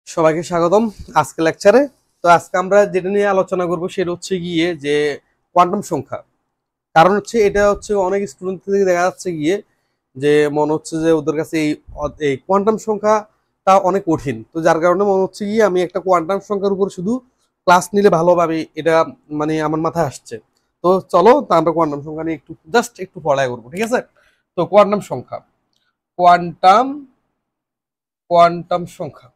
সবাইকে স্বাগতম আজকে লেকচারে। তো আজকে আমরা যেটা নিয়ে আলোচনা করব সেটা হচ্ছে গিয়ে যে কোয়ান্টাম সংখ্যা। কারণ হচ্ছে এটা হচ্ছে অনেক স্টুডেন্ট থেকে দেখা যাচ্ছে গিয়ে যে মনে হচ্ছে যে ওদের কাছে এই কোয়ান্টাম সংখ্যাটা অনেক কঠিন, তো যার কারণে মনে হচ্ছে গিয়ে আমি একটা কোয়ান্টাম সংখ্যার উপর শুধু ক্লাস নিলে ভালোভাবে এটা মানে আমার মাথায় আসছে। তো চলো তা আমরা কোয়ান্টাম সংখ্যা নিয়ে একটু জাস্ট একটু পড়াই করবো, ঠিক আছে? তো কোয়ান্টাম সংখ্যা, কোয়ান্টাম কোয়ান্টাম সংখ্যা।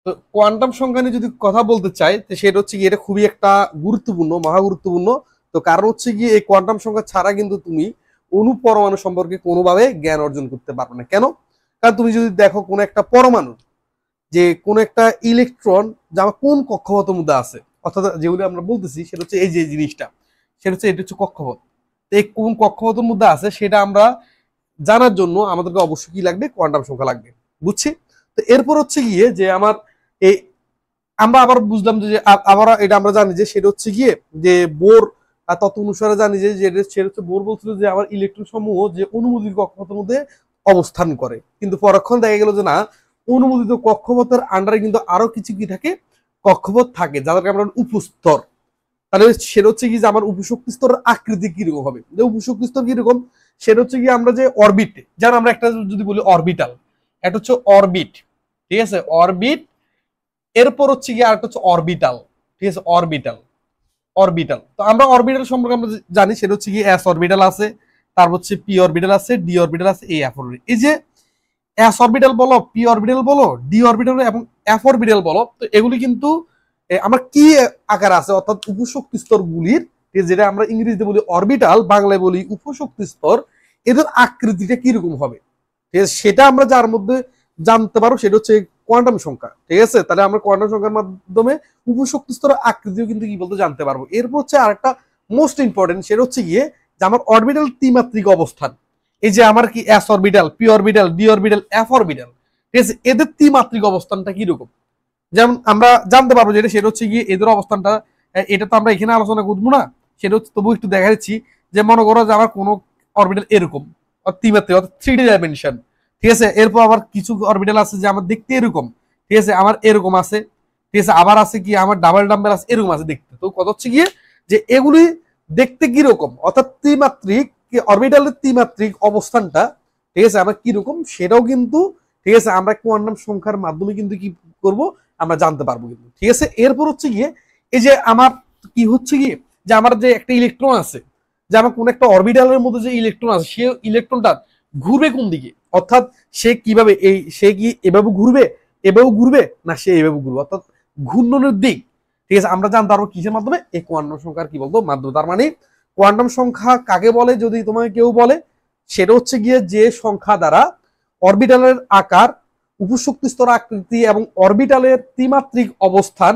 তো কোয়ান্টাম সংখ্যা নিয়ে যদি কথা বলতে চাই তো সেটা হচ্ছে গিয়ে এটা খুবই একটা গুরুত্বপূর্ণ, মহা গুরুত্বপূর্ণ। তো কারণ হচ্ছে গিয়ে এই কোয়ান্টাম সংখ্যা ছাড়া কিন্তু তুমি অণু পরমাণু সম্পর্কে কোনোভাবে জ্ঞান অর্জন করতে পারবে না। কেন? কারণ তুমি যদি দেখো কোনো একটা পরমাণু, যে কোনো একটা ইলেকট্রন যা আমার কোন কক্ষপথের মধ্যে আছে, অর্থাৎ যেগুলো আমরা বলতেছি সেটা হচ্ছে এই যে জিনিসটা, সেটা হচ্ছে এটা হচ্ছে কক্ষপথ। তো এই কোন কক্ষপথের মধ্যে আছে সেটা আমরা জানার জন্য আমাদেরকে অবশ্যই কি লাগবে, কোয়ান্টাম সংখ্যা লাগবে। বুঝছি? তো এরপর হচ্ছে গিয়ে যে আমার এই আমরা আবার বুঝলাম যে আবার এটা আমরা জানি যে সেটা হচ্ছে গিয়ে যে বোর তত্ত্ব অনুসারে জানি যে সেটা হচ্ছে বোর বলছিল যে আমার ইলেকট্রন সমূহ যে অনুমোদিত কক্ষপথের মধ্যে অবস্থান করে, কিন্তু পরক্ষণ দেখা গেল যে না, অনুমোদিত কক্ষপথের আন্ডারে কিন্তু আরো কিছু কি থাকে, কক্ষপথ থাকে যাদেরকে আমরা উপস্তর। তাহলে সেটা হচ্ছে কি যে আমার উপশক্তি স্তরের আকৃতি কিরকম হবে, যে উপশক্তি স্তর কিরকম সেটা হচ্ছে কি আমরা যে অরবিট, যেন আমরা একটা যদি বলি অরবিটাল, এটা হচ্ছে অরবিট, ঠিক আছে? অরবিট। এরপর হচ্ছে কি আরেকটা হচ্ছে অরবিটাল, ঠিক আছে? Orbital, orbital. তো আমরা অরবিটাল সম্পর্কে আমরা জানি সেটা হচ্ছে কি এস অরবিটাল আছে, তারপর হচ্ছে পি অরবিটাল আছে, ডি অরবিটাল আছে, এই এফ অরবিটাল। এই যে এস অরবিটাল বলো, পি অরবিটাল বলো, ডি অরবিটাল এবং এফ অরবিটাল বলো, তো এগুলি কিন্তু আমার কি আকার আছে, অর্থাৎ উপশক্তি স্তর গুলির, যেটা আমরা ইংরেজিতে বলি অরবিটাল, বাংলায় বলি উপশক্তি স্তর, এদের আকৃতিটা কিরকম হবে, ঠিক আছে? সেটা আমরা যার মধ্যে জানতে পারো সেটা হচ্ছে কোয়ান্টাম সংখ্যা, ঠিক আছে? তাহলে আমরা কোয়ান্টাম সংখ্যার মাধ্যমে উপশক্তি স্তরের আকৃতিও কিন্তু কি বলতে জানতে পারবো। এরপর হচ্ছে আরেকটা মোস্ট ইম্পর্টেন্ট, সেটা হচ্ছে গিয়ে যে আমার অরবিটাল ত্রিমাত্রিক অবস্থান। এই যে আমার কি S orbital, P orbital, D orbital, F orbital, ঠিক আছে? এদের ত্রিমাত্রিক অবস্থানটা কিরকম, যেমন আমরা জানতে পারবো যেটা সেটা হচ্ছে গিয়ে এদের অবস্থানটা, এটা তো আমরা এখানে আলোচনা করবো না, সেটা হচ্ছে তবু একটু দেখা যাচ্ছি। যে মনে করো যে আমার কোনো অরবিটাল এরকম ত্রিমাত্রিক অর্থাৎ 3D ডাইমেনশন, ঠিক আছে? এরপর আবার কিছু অরবিটাল আছে যে আমার দেখতে এরকম, ঠিক আছে? আমার এরকম আছে, ঠিক আছে? আবার আছে কি আমার ডাবল নাম্বার আছে, এরকম আছে দেখতে। তো কত হচ্ছে গিয়ে যে এগুলি দেখতে কিরকম, অর্থাৎ ত্রিমাত্রিক অরবিটালের ত্রিমাত্রিক অবস্থানটা, ঠিক আছে, আমার কিরকম সেটাও কিন্তু, ঠিক আছে, আমরা কোয়ান্টাম সংখ্যার মাধ্যমে কিন্তু কি করব, আমরা জানতে পারবো কিন্তু, ঠিক আছে? এরপর হচ্ছে গিয়ে এই যে আমার কি হচ্ছে গিয়ে যে আমার যে একটা ইলেকট্রন আছে, যে আমার কোন একটা অরবিটালের মধ্যে যে ইলেকট্রন আছে, সে ইলেকট্রনটা ঘুরবে কোন দিকে, অর্থাৎ সে কিভাবে সে কি এভাবে ঘুরবে, এভাবে ঘুরবে, না সে এভাবে ঘুরবে, অর্থাৎ ঘূর্ণনের দিক, ঠিক আছে, আমরা জানতে পারবো কিসের মাধ্যমে, এই কোয়ান্টাম সংখ্যার কি বলতো মাধ্যমে। তার মানে কোয়ান্টাম সংখ্যা কাকে বলে যদি তোমাকে কেউ বলে, সেটা হচ্ছে গিয়ে যে সংখ্যা দ্বারা অরবিটালের আকার, উপশক্তি স্তর আকৃতি এবং অরবিটালের ত্রিমাত্রিক অবস্থান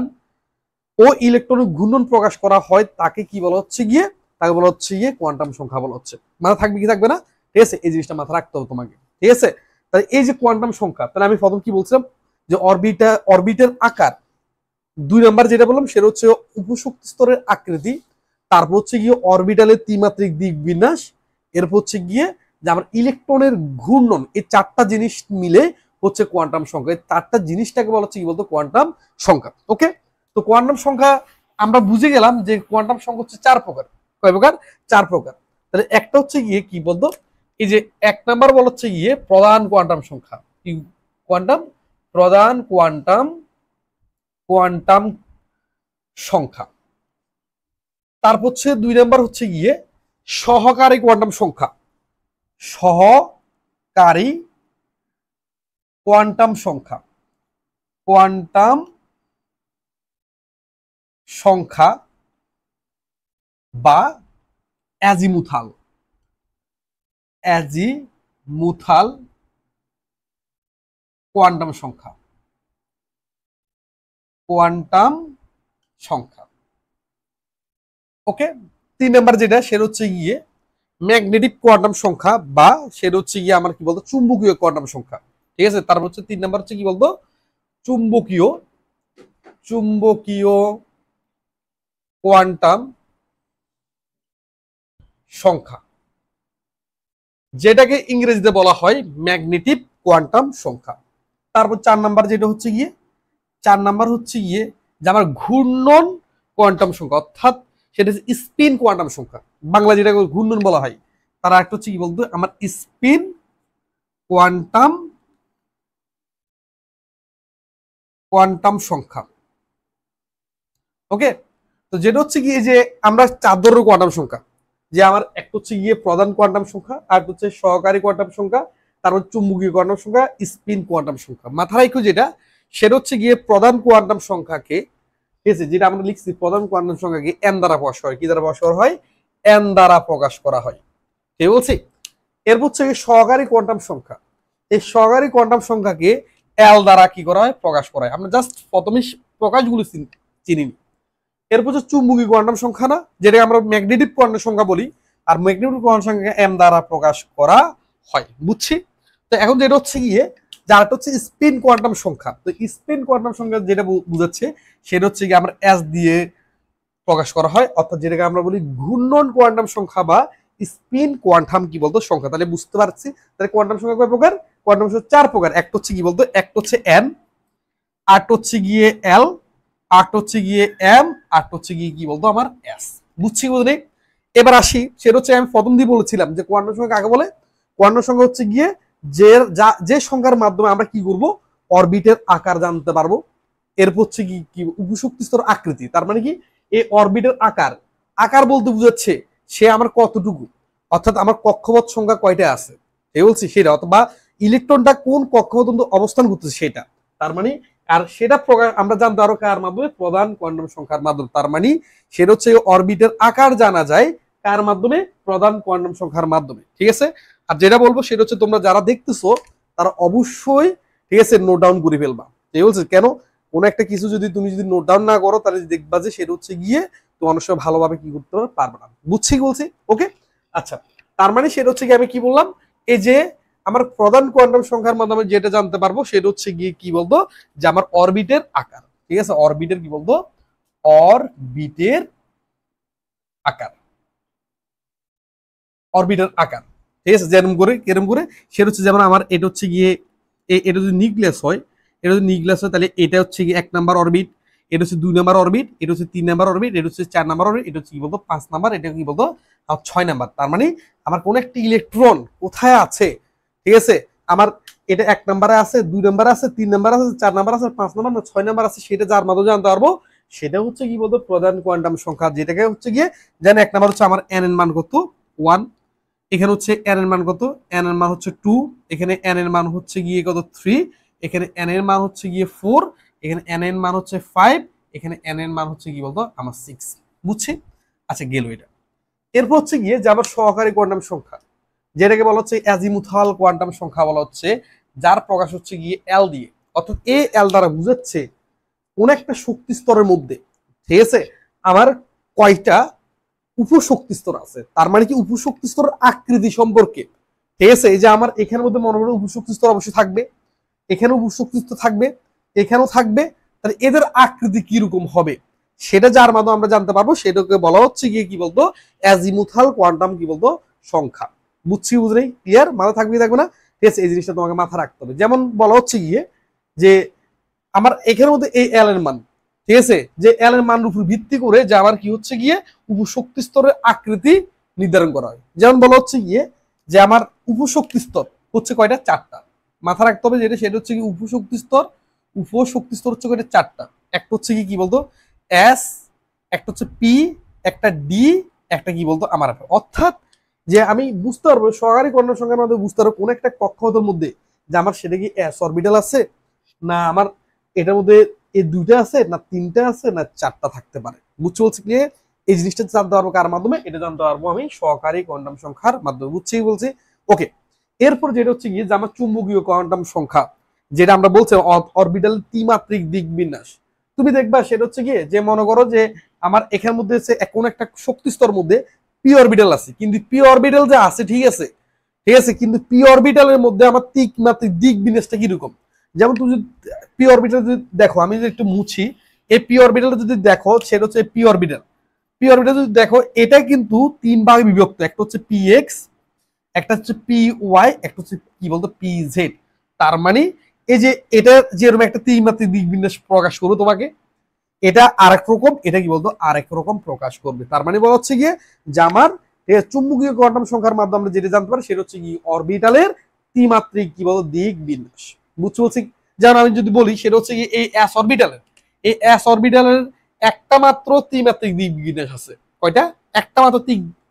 ও ইলেকট্রনিক ঘূর্ণন প্রকাশ করা হয়, তাকে কি বলা হচ্ছে গিয়ে, তাকে বলা হচ্ছে গিয়ে কোয়ান্টাম সংখ্যা বলা হচ্ছে। মানে থাকবে কি থাকবে না, ঠিক আছে? এই জিনিসটা মাথা রাখতে হবে তোমাকে, ঠিক আছে? তাহলে এই যে কোয়ান্টাম সংখ্যা, তাহলে আমি প্রথম কি বলছিলাম যে অরবিটের আকার, 2 নাম্বার যেটা বললাম সেটা হচ্ছে উপশক্তি স্তরের আকৃতি, তারপর হচ্ছে গিয়ে অরবিটালের ত্রিমাত্রিক দিক বিন্যাস, এরপর হচ্ছে গিয়ে যে আমার ইলেকট্রনের ঘূর্ণন, এই 4টা জিনিস মিলে হচ্ছে কোয়ান্টাম সংখ্যা। এই 4টা জিনিসটাকে বলা হচ্ছে কি বলতো কোয়ান্টাম সংখ্যা। ওকে? তো কোয়ান্টাম সংখ্যা আমরা বুঝে গেলাম যে কোয়ান্টাম সংখ্যা হচ্ছে 4 প্রকার। কয় প্রকার? 4 প্রকার। তাহলে একটা হচ্ছে গিয়ে কি বলতো, এই যে 1 নাম্বার বলা হচ্ছে গিয়ে প্রধান কোয়ান্টাম সংখ্যা, কি কোয়ান্টাম, প্রধান কোয়ান্টাম কোয়ান্টাম সংখ্যা। তারপর হচ্ছে 2 নাম্বার হচ্ছে গিয়ে সহকারী কোয়ান্টাম সংখ্যা, সহকারী কোয়ান্টাম সংখ্যা, কোয়ান্টাম সংখ্যা বা অ্যাজিমুথাল, অ্যাজিমুথাল কোয়ান্টাম সংখ্যা, কোয়ান্টাম সংখ্যা। ওকে? 3 নাম্বার যেটা সেটা হচ্ছে গিয়ে ম্যাগনেটিক কোয়ান্টাম সংখ্যা, বা সেটা হচ্ছে গিয়ে আমার কি বলতো চুম্বকীয় কোয়ান্টাম সংখ্যা, ঠিক আছে? তারপর হচ্ছে 3 নাম্বার হচ্ছে কি বলতো চুম্বকীয়, চুম্বকীয় কোয়ান্টাম সংখ্যা, যেটাকে ইংরেজিতে বলা হয় ম্যাগনেটিক কোয়ান্টাম সংখ্যা। তারপর 4 নাম্বার যেটা হচ্ছে গিয়ে 4 নাম্বার হচ্ছে গিয়ে যে আমার ঘূর্ণন কোয়ান্টাম সংখ্যা, অর্থাৎ সেটা হচ্ছে স্পিন কোয়ান্টাম সংখ্যা, বাংলা যেটা ঘূর্ণন বলা হয়। তার একটা হচ্ছে কি বলতো আমার স্পিন কোয়ান্টাম কোয়ান্টাম সংখ্যা। ওকে, তো যেটা হচ্ছে গিয়ে যে আমরা 4 ধরনের কোয়ান্টাম সংখ্যা, যে আমার একটা হচ্ছে গিয়ে প্রধান কোয়ান্টাম সংখ্যা, আর হচ্ছে সহকারী কোয়ান্টাম সংখ্যা, তারপর চুম্বকীয় কোয়ান্টাম সংখ্যা, স্পিন কোয়ান্টাম সংখ্যা। মাথা রাখো যেটা সেটা হচ্ছে গিয়ে প্রধান কোয়ান্টাম সংখ্যাকে, ঠিক আছে, যেটা আমরা লিখছি প্রধান কোয়ান্টাম সংখ্যাকে এন দ্বারা প্রকাশ হয়, কি দ্বারা প্রকাশ করা হয়, এন দ্বারা প্রকাশ করা হয়, ঠিক বলছি। এরপর হচ্ছে সহকারী কোয়ান্টাম সংখ্যা, এই সহকারী কোয়ান্টাম সংখ্যাকে এল দ্বারা কি করা হয়, প্রকাশ করা হয়। আমরা জাস্ট প্রথমে প্রকাশগুলো চিনি। এরপর হচ্ছে চুম্বকীয় কোয়ান্টাম সংখ্যা না, যেটা আমরা ম্যাগনেটিক কোয়ান্টাম সংখ্যা বলি, আর ম্যাগনেটিক কোয়ান্টাম সংখ্যাকে এম দ্বারা প্রকাশ করা হয়, বুঝছি। তো এখন যেটা হচ্ছে গিয়ে যারটা হচ্ছে স্পিন কোয়ান্টাম সংখ্যা, তো স্পিন কোয়ান্টাম সংখ্যা যেটা বুঝাচ্ছে সেটা হচ্ছে গিয়ে আমরা এস দিয়ে প্রকাশ করা হয়, অর্থাৎ যেটাকে আমরা বলি ঘূর্ণন কোয়ান্টাম সংখ্যা বা স্পিন কোয়ান্টাম কি বলতো সংখ্যা। তাহলে বুঝতে পারছি তাহলে কোয়ান্টাম সংখ্যা কয় প্রকার, কোয়ান্টাম সংখ্যা 4 প্রকার। একটা হচ্ছে কি বলতো, একটা হচ্ছে এন, আরেকটা হচ্ছে গিয়ে এল, আরেকটা হচ্ছে গিয়ে এম, আরেকটা হচ্ছে গিয়ে কি বলতো আমার এস, বুঝছি বুঝলি। এবার আসি, সেটা হচ্ছে আমি প্রথম দিয়ে বলেছিলাম যে কোয়ান্টাম সংখ্যা কাকে বলে। কোয়ান্টাম সংখ্যা হচ্ছে গিয়ে যে সংখ্যার মাধ্যমে আমরা কি করব, অরবিটের আকার জানতে পারবো। এরপর হচ্ছে কি উপশক্তি স্তর আকৃতি, তার মানে কি এই অরবিটের আকার, আকার বলতে বুঝাচ্ছে সে আমার কতটুকু, অর্থাৎ আমার কক্ষপথ সংখ্যা কয়টা আছে এই বলছি সেটা, অথবা ইলেকট্রনটা কোন কক্ষপথ অবস্থান করতেছে সেটা, তার মানে। আর সেটা আমরা জানতে পারো কার মাধ্যমে, প্রধান কোয়ান্টাম সংখ্যার মাধ্যমে। তার মানে সেটা হচ্ছে অরবিটের আকার জানা যায় কার মাধ্যমে, প্রধান কোয়ান্টাম সংখ্যার মাধ্যমে, ঠিক আছে। আর যেটা বলবো সেটা হচ্ছে তোমরা যারা দেখতেছো তারা অবশ্যই, ঠিক আছে, নোট ডাউন করে ফেলবা। ঠিক বলছে কেন, কোন একটা কিছু যদি তুমি যদি নোট ডাউন না করো তাহলে দেখবা যে সেটা হচ্ছে গিয়ে তো অনেক সময় ভালোভাবে কি করতে পারবে না, বুঝছি বলছি। ওকে, আচ্ছা, তার মানে সেটা হচ্ছে গিয়ে আমি কি বললাম, এই যে আমার প্রধান কোয়ান্টাম সংখ্যার মাধ্যমে যেটা জানতে পারবো সেটা হচ্ছে গিয়ে কি বলতো, যে আমার অরবিটের আকার, ঠিক আছে, অরবিটের কি বলতো, অরবিটের আকার, অরবিটের আকার, ঠিক আছে, যেরকম করে কেরম করে সেটা হচ্ছে যেমন আমার এটা হচ্ছে গিয়ে এটা যদি নিউক্লিয়াস হয়, এটা যদি নিউক্লিয়াস হয় তাহলে এটা হচ্ছে গিয়ে 1 নাম্বার অরবিট, এটা হচ্ছে 2 নাম্বার অরবিট, এটা হচ্ছে 3 নাম্বার অরবিট, এটা হচ্ছে 4 নাম্বার অরবিট, এটা হচ্ছে কি বলতো 5 নাম্বার, এটা কি বলতো 6 নাম্বার। তার মানে আমার কোন একটা ইলেকট্রন কোথায় আছে, ঠিক আছে, আমার এটা 1 নাম্বারে আছে, 2 নাম্বারে আছে, 3 নাম্বার আছে, 4 নাম্বার আছে, 5 নাম্বার না 6 নাম্বার আছে, সেটা যার মাধ্যমে জানতে পারবো সেটা হচ্ছে কি বলতো প্রধান কোয়ান্টাম সংখ্যা, যেটাকে হচ্ছে গিয়ে জানি 1 নাম্বার হচ্ছে আমার এন এর মান কত 1, এখানে হচ্ছে এন এর মান কত, এন এর মান হচ্ছে 2, এখানে এন এর মান হচ্ছে গিয়ে কত 3, এখানে এন এর মান হচ্ছে গিয়ে 4, এখানে এন এর মান হচ্ছে 5, এখানে এন এর মান হচ্ছে কি বলতো আমার 6, বুঝছি। আচ্ছা গেল এটা। এরপর হচ্ছে গিয়ে যে আমার সহকারী কোয়ান্টাম সংখ্যা, যেটাকে বলা হচ্ছে অ্যাজিমুথাল কোয়ান্টাম সংখ্যা বলা হচ্ছে, যার প্রকাশ হচ্ছে গিয়ে এল দিয়ে, অর্থাৎ এ এল দ্বারা বুঝাচ্ছে কোন একটা শক্তি স্তরের মধ্যে, ঠিক আছে, আমার কয়টা উপশক্তি স্তর আছে, তার মানে কি উপশক্তি স্তরের আকৃতি সম্পর্কে, ঠিক আছে। এই যে আমার এখানের মধ্যে মনে করো উপশক্তি স্তর অবশ্যই থাকবে, এখানে উপশক্তি স্তর থাকবে, এখানেও থাকবে, তাহলে এদের আকৃতি কি রকম হবে সেটা যার মাধ্যমে আমরা জানতে পারবো সেটাকে বলা হচ্ছে গিয়ে কি বলতো অ্যাজিমুথাল কোয়ান্টাম কি বলতো সংখ্যা, বুঝছি বুঝলেই, ক্লিয়ার, মাথা থাকবে থাকবে না, ঠিক আছে, এই জিনিসটা তোমাকে মাথা রাখতে হবে। যেমন বলা হচ্ছে গিয়ে যে আমার এখানের মধ্যে এই এল এর মান, ঠিক আছে, যে এল এর মানের উপর ভিত্তি করে যে আবার কি হচ্ছে গিয়ে উপশক্তি স্তরের আকৃতি নির্ধারণ করা হয়। যেমন বলা হচ্ছে গিয়ে যে আমার উপশক্তি স্তর হচ্ছে কয়টা, 4টা, মাথা রাখতে হবে যেটা, সেটা হচ্ছে কি উপশক্তি স্তর, উপশক্তি স্তর হচ্ছে কয়টা, 4টা। একটা হচ্ছে কি বলতো এস, একটা হচ্ছে পি, একটা ডি, একটা কি বলতো আমার এফ। অর্থাৎ যে আমি বুঝতে পারবো সহকারী কোয়ান্টাম সংখ্যার মধ্যে বুঝতে পারবো কোন একটা কক্ষপথের মধ্যে যে আমার সেটা কি এস অরবিটাল আছে, না আমার এটার মধ্যে এই 2টা আছে, না 3টা আছে, না 4টা থাকতে পারে, বুঝছো বলছি কি। এই জিনিসটা জানতে পারবো কার মাধ্যমে, এটা জানতে পারবো আমি সহকারী কোয়ান্টাম সংখ্যার মাধ্যমে, বুঝছি বলছি। ওকে, এরপর যেটা হচ্ছে গিয়ে যে আমার চুম্বকীয় কোয়ান্টাম সংখ্যা, যেটা আমরা বলছি অরবিটাল ত্রিমাত্রিক দিক বিন্যাস, তুমি দেখবা সেটা হচ্ছে গিয়ে যে মনে করো যে আমার এখানের মধ্যে কোন একটা শক্তি স্তর মধ্যে পি অরবিটাল আছে, কিন্তু পি অরবিটাল যে আছে, ঠিক আছে, ঠিক আছে, কিন্তু পি অরবিটালের মধ্যে আমার ত্রিমাত্রিক দিক বিন্যাসটা কিরকম। যেমন তুমি যদি পি অরবিটাল যদি দেখো, আমি যদি একটু মুছি, এই পি অরবিটাল যদি দেখো সেটা হচ্ছে পি অরবিটাল, পি অরবিটাল যদি দেখো এটা কিন্তু 3 ভাগে বিভক্ত, একটা হচ্ছে পি এক্স, একটা হচ্ছে পি ওয়াই, একটা হচ্ছে কি বলতো পি জেড। তার মানে এই যে এটা যেরকম একটা ত্রিমাত্রিক দিক বিন্যাস প্রকাশ করবো তোমাকে, এটা আরেক রকম, এটা কি বলতো আরেক রকম প্রকাশ করবে। তার মানে বলা হচ্ছে গিয়ে যে আমার চুম্বকীয় কোয়ান্টাম সংখ্যার মাধ্যমে আমরা যেটা জানতে পারি সেটা হচ্ছে কি অরবিটালের ত্রিমাত্রিক কি বলতো দিক বিন্যাস। বুঝতে বলছি? যেমন আমি যদি বলি সেটা হচ্ছে কি এই এস অরবিটালের একটা মাত্র ত্রিমাত্রিক দিক বিন্যাস আছে। কয়টা? একটা মাত্র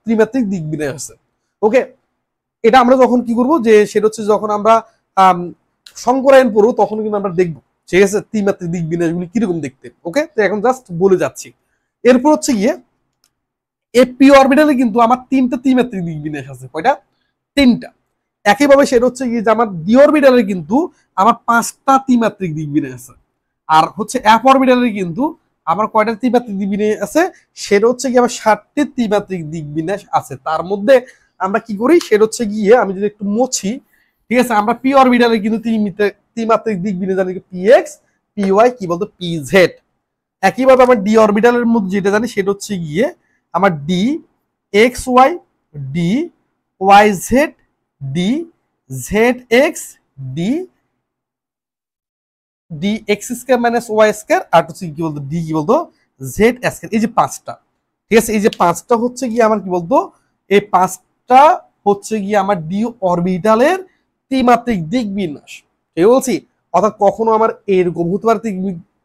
ত্রিমাত্রিক দিক বিন্যাস আছে। ওকে, এটা আমরা যখন কি করব যে সেটা হচ্ছে যখন আমরা সংকরায়ন পড়বো তখন কিন্তু আমরা দেখবো, ঠিক আছে, ত্রিমাত্রিক দিক বিন্যাসগুলি কিরকম দেখতে। ওকে, তো এখন জাস্ট বলে যাচ্ছি। এরপর হচ্ছে গিয়ে এপি অরবিটালে কিন্তু আমার তিনটা ত্রিমাত্রিক দিক বিন্যাস আছে। কয়টা? তিনটা। একইভাবে সেটা হচ্ছে গিয়ে যে আমার ডি অরবিটালে কিন্তু আমার পাঁচটা ত্রিমাত্রিক দিক বিন্যাস আছে। আর হচ্ছে এফ অরবিটালে কিন্তু আমার কয়টা ত্রিমাত্রিক দিক বিন্যাস আছে? সেটা হচ্ছে গিয়ে আমার 7টি ত্রিমাত্রিক দিক বিন্যাস আছে। তার মধ্যে আমরা কি করি সেটা হচ্ছে গিয়ে আমি যদি একটু মুছি, ঠিক আছে, আমরা পি অরবিটালে কিন্তু ত্রিমাত্রিক দিক বিন্যাস জানি পি এক্স, পি ওয়াই, কি বলতো পি জেড। একইভাবে আমার ডি অরবিটালের মধ্যে যেটা জানি সেটা হচ্ছে গিয়ে আমার d x y, d y z, d z x, d d x square minus y square, আর হচ্ছে কি বলতো ডি কি বলতো জেড স্কয়ার। এই যে পাঁচটা, ঠিক আছে, এই যে পাঁচটা হচ্ছে গিয়ে আমার কি বলতো এই পাঁচটা হচ্ছে গিয়ে আমার ডি অরবিটালের ত্রিমাত্রিক দিক বিন্যাস। ঠিক বলছি? অর্থাৎ কখনো আমার এরকম হতে পারে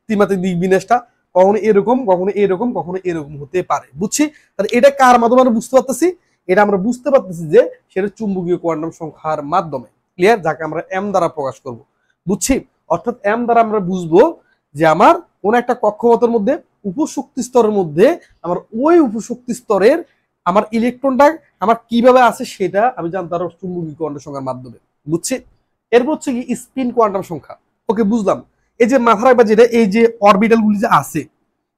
ত্রিমাত্রিক দিক বিন্যাসটা, কখনো এরকম, কখনো এরকম, কখনো এরকম হতে পারে। বুঝছি? তাহলে এটা কার মাধ্যমে আমরা বুঝতে পারতেছি? এটা আমরা বুঝতে পারতেছি যে সেটা চুম্বকীয় কোয়ান্টাম সংখ্যার মাধ্যমে। ক্লিয়ার? যাকে আমরা এম দ্বারা প্রকাশ করব। বুঝছি? অর্থাৎ এম দ্বারা আমরা বুঝবো যে আমার কোন একটা কক্ষপথের মধ্যে উপশক্তি স্তরের মধ্যে আমার ওই উপশক্তি স্তরের আমার ইলেকট্রনটা আমার কিভাবে আছে সেটা আমি জানতে পারবো চুম্বকীয় কোয়ান্টাম সংখ্যার মাধ্যমে। বুঝছি? এরপর হচ্ছে কি স্পিন কোয়ান্টাম সংখ্যা। ওকে, বুঝলাম। এই যে মাথা রাখবা যেটা এই যে অরবিটাল গুলি যে আছে,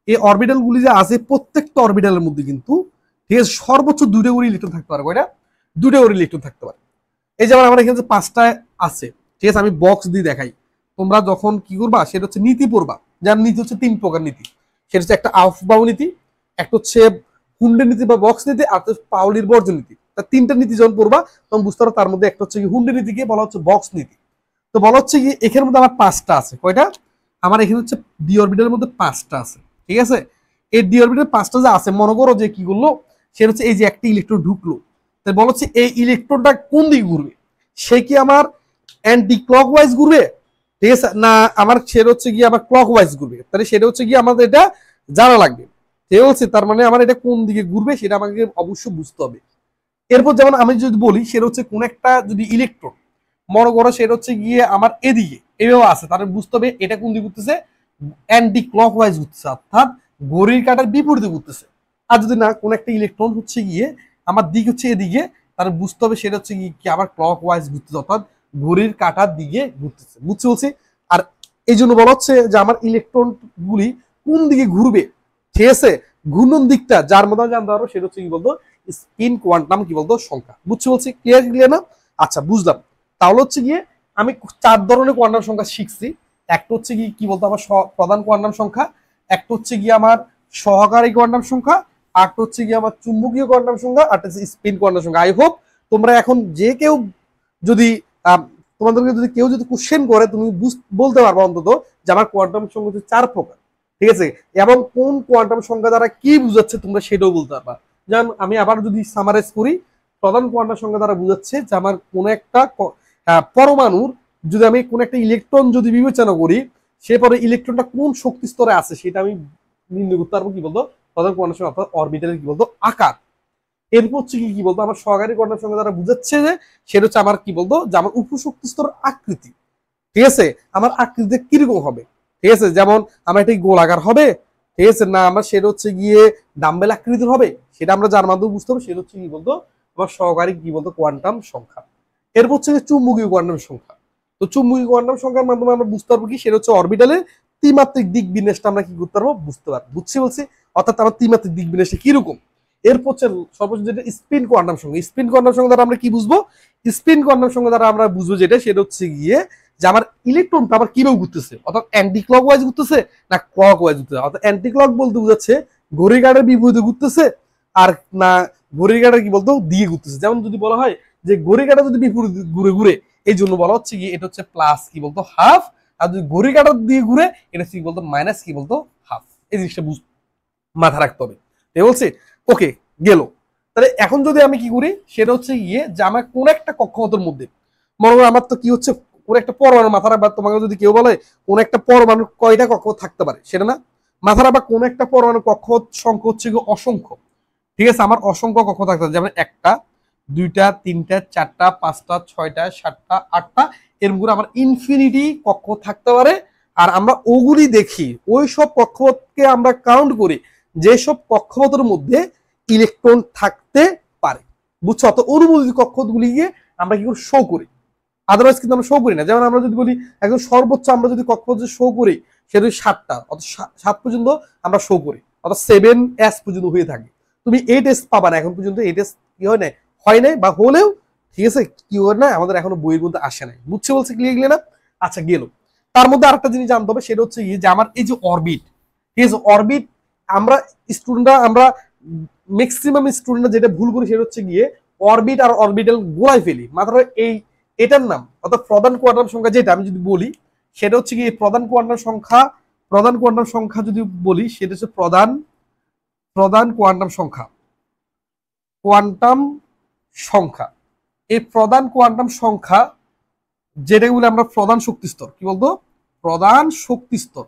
এই অরবিটাল গুলি যে আছে প্রত্যেকটা অরবিটালের মধ্যে কিন্তু, ঠিক আছে, সর্বোচ্চ দুইটা করে ইলেকট্রন থাকতে পারে। কয়টা? দুইটা করে ইলেকট্রন থাকতে পারে। এই যে আমার এখানে যে পাঁচটা আছে, ঠিক আছে, আমি বক্স দিয়ে দেখাই। তোমরা যখন কি করবা সেটা হচ্ছে নীতি পড়বা, যার নীতি হচ্ছে 3 প্রকার নীতি। সেটা হচ্ছে একটা আউফবাউ নীতি, একটা হচ্ছে হুন্ডের নীতি বা বক্স নীতি, আর হচ্ছে পাউলির বর্জন নীতি। তা তিনটা নীতি যখন পড়বা তখন বুঝতে পারো তার মধ্যে একটা হচ্ছে কি হুন্ডের নীতিকে বলা হচ্ছে বক্স নীতি। তো বলা হচ্ছে কি এখানের মধ্যে আমার পাঁচটা আছে। কয়টা? আমার এখানে হচ্ছে ডি অরবিটালের মধ্যে পাঁচটা আছে। ঠিক আছে, এই ডি অরবিটাল পাঁচটা যে আছে, মনে করো যে কি করলো সেটা হচ্ছে এই যে একটা ইলেকট্রন ঢুকলো, তাই বলা হচ্ছে এই ইলেকট্রনটা কোন দিকে ঘুরবে? সে কি আমার অ্যান্টি ক্লকওয়াইজ ঘুরবে, ঠিক আছে, না আমার সেটা হচ্ছে গিয়ে আমার ক্লকওয়াইজ ঘুরবে? তাহলে সেটা হচ্ছে গিয়ে আমাদের এটা জানা লাগবে। ঠিক আছে, তার মানে আমার এটা কোন দিকে ঘুরবে সেটা আমাকে অবশ্যই বুঝতে হবে। এরপর যেমন আমি যদি বলি সেটা হচ্ছে কোন একটা যদি ইলেকট্রন মনে করো সেটা হচ্ছে গিয়ে আমার এদিকে এভাবে আছে, তাহলে বুঝতে হবে এটা কোন দিকে ঘুরতেছে, অ্যান্টি ক্লকওয়াইজ ঘুরতেছে, অর্থাৎ ঘড়ির কাঁটার বিপরীতে ঘুরতেছে। আর যদি না কোন একটা ইলেকট্রন হচ্ছে গিয়ে আমার দিক হচ্ছে এদিকে, তাহলে বুঝতে হবে সেটা হচ্ছে কি আবার ক্লকওয়াইজ ঘুরতেছে, অর্থাৎ ঘড়ির কাঁটার দিকে ঘুরতেছে। বুঝতে বলছি? আর এই জন্য বলা হচ্ছে যে আমার ইলেকট্রন গুলি কোন দিকে ঘুরবে, ঠিক আছে, ঘূর্ণন দিকটা যার মধ্যে জানতে পারবো সেটা হচ্ছে কি বলতো স্পিন কোয়ান্টাম কি বলতো সংখ্যা। বুঝতে বলছি? ক্লিয়ার না? আচ্ছা, বুঝলাম। তাহলে হচ্ছে গিয়ে আমি 4 ধরনের কোয়ান্টাম সংখ্যা শিখছি। একটা হচ্ছে কি কি বলতো আমার প্রধান কোয়ান্টাম সংখ্যা, একটা হচ্ছে গিয়ে আমার সহকারী কোয়ান্টাম সংখ্যা, আরটা হচ্ছে গিয়ে আমার চুম্বকীয় কোয়ান্টাম সংখ্যা, আরটা হচ্ছে স্পিন কোয়ান্টাম সংখ্যা। আই হোপ তোমরা এখন যে কেউ যদি তোমাদেরকে যদি কেউ যদি কোশ্চেন করে তুমি বলতে পারবে অন্তত যে আমার কোয়ান্টাম সংখ্যা হচ্ছে 4 প্রকার। ঠিক আছে, এবং কোন কোয়ান্টাম সংখ্যা দ্বারা কি বুঝাচ্ছে তোমরা সেটাও বলতে পারবা। যেমন আমি আবার যদি সামারাইজ করি, প্রধান কোয়ান্টাম সংখ্যা দ্বারা বুঝাচ্ছে যে আমার কোন একটা পরমাণুর যদি আমি কোন একটা ইলেকট্রন যদি বিবেচনা করি, সে পরে ইলেকট্রনটা কোন শক্তি স্তরে আছে সেটা আমি নির্ণয় করতে পারবো কি বলতো প্রধান কোয়ান্টাম সংখ্যা, অর্থাৎ অরবিটালের কি বলতো আকার। এরপর হচ্ছে কি বলতো আমার সহকারী কোয়ান্টাম সংখ্যা দ্বারা বুঝাচ্ছে যে সেটা হচ্ছে আমার কি বলতো যে আমার উপশক্তি স্তরের আকৃতি। ঠিক আছে, আমার আকৃতি কিরকম হবে, ঠিক আছে, যেমন আমার এটা গোলাকার হবে, ঠিক আছে, না আমার সেটা হচ্ছে গিয়ে ডাম্বেল আকৃতির হবে, সেটা আমরা যার মাধ্যমে বুঝতে হবে সেটা হচ্ছে কি বলতো আমার সহকারী কি বলতো কোয়ান্টাম সংখ্যা। এরপর হচ্ছে চুম্বকীয় কোয়ান্টাম সংখ্যা। তো চুম্বকীয় কোয়ান্টাম সংখ্যার মাধ্যমে আমরা বুঝতে পারবো কি সেটা হচ্ছে অরবিটালের ত্রিমাত্রিক দিক বিন্যাসটা আমরা কি করতে পারবো বুঝতে পারবো। বুঝছি বলছি? অর্থাৎ আমার ত্রিমাত্রিক দিক বিন্যাসটা কিরকম। এরপর হচ্ছে সর্বোচ্চ যেটা স্পিন কোয়ান্টাম সংখ্যা। স্পিন কোয়ান্টাম সংখ্যা দ্বারা আমরা কি বুঝবো? স্পিন কোয়ান্টাম সংখ্যা দ্বারা আমরা বুঝবো যেটা সেটা হচ্ছে গিয়ে যে আমার ইলেকট্রনটা আবার কিভাবে ঘুরতেছে, অর্থাৎ অ্যান্টি ক্লকওয়াইজ ঘুরতেছে না ক্লকওয়াইজ ঘুরতেছে। অর্থাৎ অ্যান্টি ক্লক বলতে বুঝাচ্ছে ঘড়ির কাঁটার বিপরীতে ঘুরতেছে, আর না ঘড়ির কাঁটার কি বলতো দিয়ে ঘুরতেছে। যেমন যদি বলা হয় যে ঘড়ির কাঁটা যদি বিপরীত ঘুরে ঘুরে এই জন্য বলা হচ্ছে কি এটা হচ্ছে প্লাস কি বলতো হাফ, আর যদি ঘড়ি কাঁটা দিয়ে ঘুরে এটা হচ্ছে কি বলতো মাইনাস কি বলতো হাফ। এই জিনিসটা মাথা রাখতে হবে। ঠিক বলছি? ওকে, গেল। তাহলে এখন যদি আমি কি করি সেটা হচ্ছে গিয়ে যে আমার কোন একটা কক্ষপথের মধ্যে, মনে করো আমার তো কি হচ্ছে কোন একটা পরমাণু মাথা রাখবা, তোমাকে যদি কেউ বলে কোন একটা পরমাণু কয়টা কক্ষপথ থাকতে পারে সেটা না, মাথা রাখবা কোন একটা পরমাণু কক্ষপথ সংখ্যা হচ্ছে গিয়ে অসংখ্য। ঠিক আছে, আমার অসংখ্য কক্ষ থাকতে পারে, যেমন একটা, দুইটা, তিনটা, চারটা, পাঁচটা, ছয়টা, সাতটা, আটটা, এরকম করে আমার ইনফিনিটি কক্ষ থাকতে পারে। আর আমরা ওগুলি দেখি, ওই সব কক্ষপথকে আমরা কাউন্ট করি যেসব কক্ষপথের মধ্যে ইলেকট্রন থাকতে পারে। বুঝছো? তো অনুমোদিত কক্ষপথগুলিকে আমরা কি করে শো করি, আদারওয়াইজ কিন্তু আমরা শো করি না। যেমন আমরা যদি বলি একদম সর্বোচ্চ আমরা যদি কক্ষপথ শো করি সেটা 7টা, অর্থাৎ 7 পর্যন্ত আমরা শো করি, অর্থাৎ 7s পর্যন্ত হয়ে থাকে। তুমি 8s পাবা না, এখন পর্যন্ত 8s কি হয় না, হয় নাই, বা হলেও ঠিক আছে কি হয় না, আমাদের এখনো বইয়ের মধ্যে আসে নাই। বুঝছে বলছে ক্লিয়ার না? আচ্ছা গেল। তার মধ্যে আরেকটা জিনিস জানতে হবে, সেটা হচ্ছে যে আমার এই যে অরবিট, ঠিক আছে, অরবিট আমরা স্টুডেন্টরা, আমরা ম্যাক্সিমাম স্টুডেন্টরা যেটা ভুল করি সেটা হচ্ছে গিয়ে অরবিট আর অরবিটাল গোলাই ফেলি। মাত্র এই এটার নাম, অর্থাৎ প্রধান কোয়ান্টাম সংখ্যা যেটা আমি যদি বলি সেটা হচ্ছে কি প্রধান কোয়ান্টাম সংখ্যা, প্রধান কোয়ান্টাম সংখ্যা যদি বলি সেটা হচ্ছে প্রধান প্রধান কোয়ান্টাম সংখ্যা, কোয়ান্টাম সংখ্যা। এই প্রধান কোয়ান্টাম সংখ্যা যেটা বলে আমরা প্রধান শক্তি স্তর, কি বলতো প্রধান শক্তি স্তর,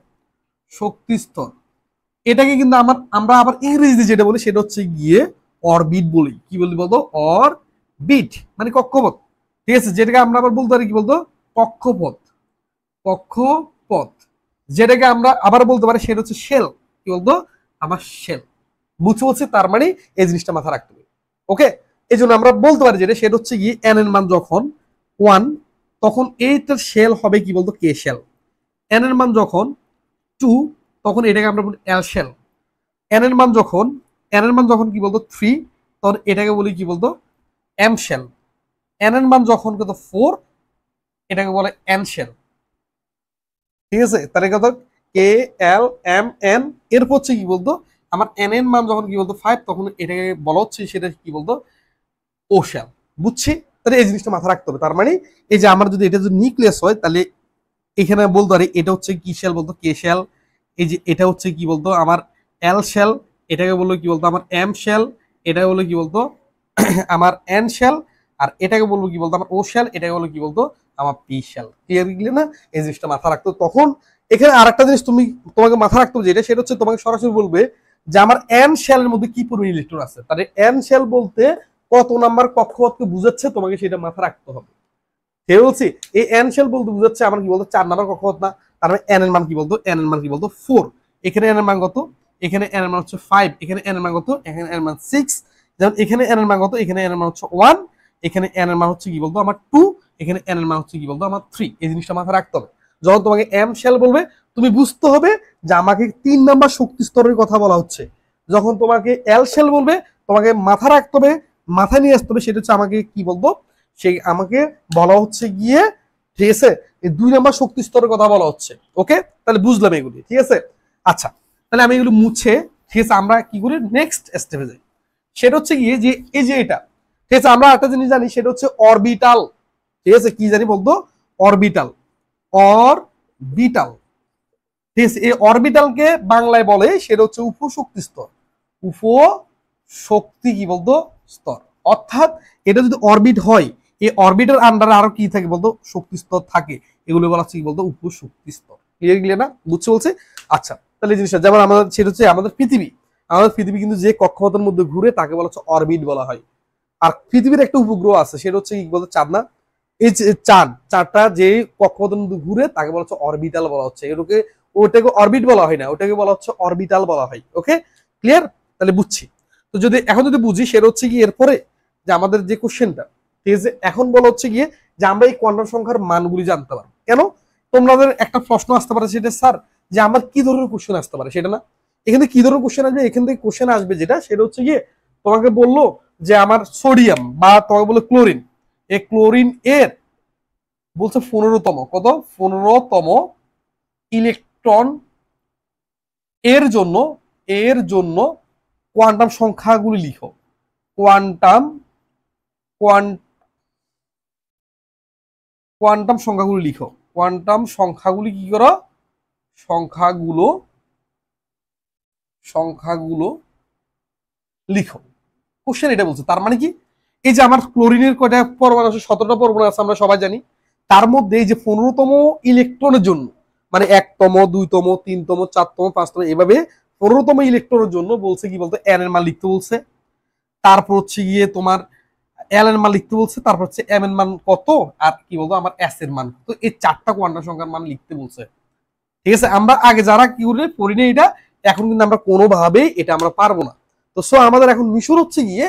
শক্তি স্তর, এটাকে কিন্তু আমরা আবার ইংরেজিতে যেটা বলি সেটা হচ্ছে গিয়ে অরবিট বলি। কি বলি বলতো? অরবিট মানে কক্ষপথ। ঠিক আছে, যেটাকে আমরা আবার বলতে পারি কি বলতো কক্ষপথ, কক্ষপথ। যেটাকে আমরা আবার বলতে পারি সেটা হচ্ছে শেল, কি বলতো আমার শেল। বুঝতে বলছি? তার মানে এই জিনিসটা মাথা রাখতে হবে। ওকে, এই জন্য আমরা বলতে পারি যেটা সেটা হচ্ছে গিয়ে এন এর মান যখন 1 তখন এইটার শেল হবে কি বলতো কে শেল। এন এর মান যখন 2 তখন এটাকে আমরা বলি এল শেল। এন এর মান যখন কি বলতো 3 তখন এটাকে বলি কি বলতো এম শেল। এন এর মান যখন কত 4 এটাকে বলে এন শেল। ঠিক আছে, তাহলে কত কে এল এম এন, এরপর হচ্ছে কি বলতো আমার এন এর মান যখন কি বলতো 5 তখন এটাকে বলা হচ্ছে সেটা কি বলতো ও শেল। বুঝছি? তাহলে এই জিনিসটা মাথা রাখতে হবে। তার মানে এই যে আমার যদি এটা যদি নিউক্লিয়াস হয় তাহলে এখানে বলতে পারি এটা হচ্ছে কি শেল বলতো কে শেল। এই যে এটা হচ্ছে কি বলতো আমার এল শেল, এটাকে বললো কি বলতো আমার এম শেল, এটাকে বললো কি বলতো আমার এন শেল, আর এটাকে বলবো কি বলতো আমার ও শেল, এটাকে বললো কি বলতো আমার পি শেল। ক্লিয়ার গেলে না? এই জিনিসটা মাথা রাখতো। তখন এখানে আরেকটা জিনিস তোমাকে মাথা রাখতে হবে যেটা সেটা হচ্ছে তোমাকে সরাসরি বলবে যে আমার এন শেলের মধ্যে কি পরিমাণ ইলেকট্রন আছে। তাহলে এন শেল বলতে কত নাম্বার কক্ষপথকে বুঝাচ্ছে তোমাকে সেটা মাথা রাখতে হবে। ঠিক বলছি? এই এন শেল বলতে বুঝাচ্ছে আমার কি বলতো 4 নাম্বার কক্ষপথ না, তার মানে এন এর মান কি বলতো এন এর মান কি বলতো 4। এখানে এন এর মান কত, এখানে এন এর মান হচ্ছে 5, এখানে এন এর মান কত, এখানে এন এর মান 6, যেমন এখানে এন এর মান কত, এখানে এন এর মান হচ্ছে 1, এখানে এন এর মান হচ্ছে কি বলতো আমার 2, এখানে এন এর মান হচ্ছে কি বলতো আমার 3। এই জিনিসটা মাথায় রাখতে হবে। যখন তোমাকে এম শেল বলবে তুমি বুঝতে হবে যে আমাকে 3 নাম্বার শক্তি স্তরের কথা বলা হচ্ছে। যখন তোমাকে এল শেল বলবে তোমাকে মাথা রাখতে হবে, মাথায় নিয়ে আসতে হবে সেটা হচ্ছে আমাকে কি বলবো, সেই আমাকে বলা হচ্ছে গিয়ে ঠিক আছে এই 2 নাম্বার শক্তি স্তরের কথা বলা হচ্ছে। ওকে, তাহলে বুঝলাম এগুলি। ঠিক আছে, আচ্ছা তাহলে আমি এগুলো মুছে ঠিক আছে আমরা কি করি নেক্সট স্টেপে যাই। সেটা হচ্ছে গিয়ে যে এই যে এটা ঠিক আছে আমরা একটা জিনিস জানি সেটা হচ্ছে অরবিটাল। ঠিক আছে, কি জানি বলতো অরবিটাল, অরবিটাল। ঠিক আছে, এই অরবিটালকে বাংলায় বলে সেটা হচ্ছে উপশক্তি স্তর, উপশক্তি কি বলতো স্তর। অর্থাৎ এটা যদি অরবিট হয় এই অরবিটের আন্ডারে আরো কি থাকে বলতো শক্তি স্তর থাকে, এগুলো বলা হচ্ছে কি বলতো উপশক্তি স্তর। ক্লিয়ার না? বুঝতে বলছে? আচ্ছা তাহলে এই জিনিসটা যেমন আমাদের সেটা হচ্ছে আমাদের পৃথিবী কিন্তু যে কক্ষপথের মধ্যে ঘুরে তাকে বলা হচ্ছে অরবিট বলা হয়। আর পৃথিবীর একটা উপগ্রহ আছে সেটা হচ্ছে কি বলতো চাঁদ না, এই যে চাঁদটা যে কক্ষপথের মধ্যে ঘুরে তাকে বলা হচ্ছে অরবিটাল বলা হচ্ছে। এটাকে ওটাকে অরবিট বলা হয় না, ওটাকে বলা হচ্ছে অরবিটাল বলা হয়। Okay clear? তাহলে বুঝছি। তো যদি এখন যদি বুঝি সেটা হচ্ছে কি এরপরে যে আমাদের যে কোশ্চেনটা ঠিক আছে এখন বলা হচ্ছে গিয়ে যে আমরা এই কোয়ান্টাম সংখ্যার মানগুলি জানতে পারবো কেন। তোমাদের একটা প্রশ্ন আসতে পারে সেটা স্যার যে আমার কি ধরনের কোশ্চেন আসতে পারে সেটা না, এখানে কি ধরনের কোশ্চেন আসবে, এখান থেকে কোশ্চেন আসবে যেটা সেটা হচ্ছে গিয়ে তোমাকে বললো যে আমার সোডিয়াম বা তোমাকে বললো ক্লোরিন, এই ক্লোরিন এর বলছে 15তম কত 15তম ইলেকট্রন এর জন্য কোয়ান্টাম সংখ্যাগুলি লিখো। কোয়ান্টাম কোয়ান কোয়ান্টাম সংখ্যাগুলো লিখো, কোয়ান্টাম সংখ্যাগুলি কি করো, সংখ্যাগুলো সংখ্যাগুলো লিখো। কোশ্চেন এটা বলছে, তার মানে কি, এই যে আমার ক্লোরিনের কয়টা পরমাণু আছে, 17টা পরমাণু আছে আমরা সবাই জানি। তার মধ্যে এই যে 15তম ইলেকট্রনের জন্য, মানে 1তম 2তম 3তম 4তম 5তম এভাবে 15তম ইলেকট্রনের জন্য বলছে কি বলতো এন এর মান লিখতে বলছে। তারপর হচ্ছে গিয়ে তোমার এল এর মান লিখতে বলছে, তারপর হচ্ছে এম এর মান কত, আর কি বলতো আমার এস এর মান কত, এই 4টা কোয়ান্টাম সংখ্যার মান লিখতে বলছে। ঠিক আছে, আমরা আগে যারা কি করে পড়ি না এটা, এখন কিন্তু আমরা কোনোভাবেই এটা আমরা পারবো না। তো সো আমাদের এখন মিশন হচ্ছে গিয়ে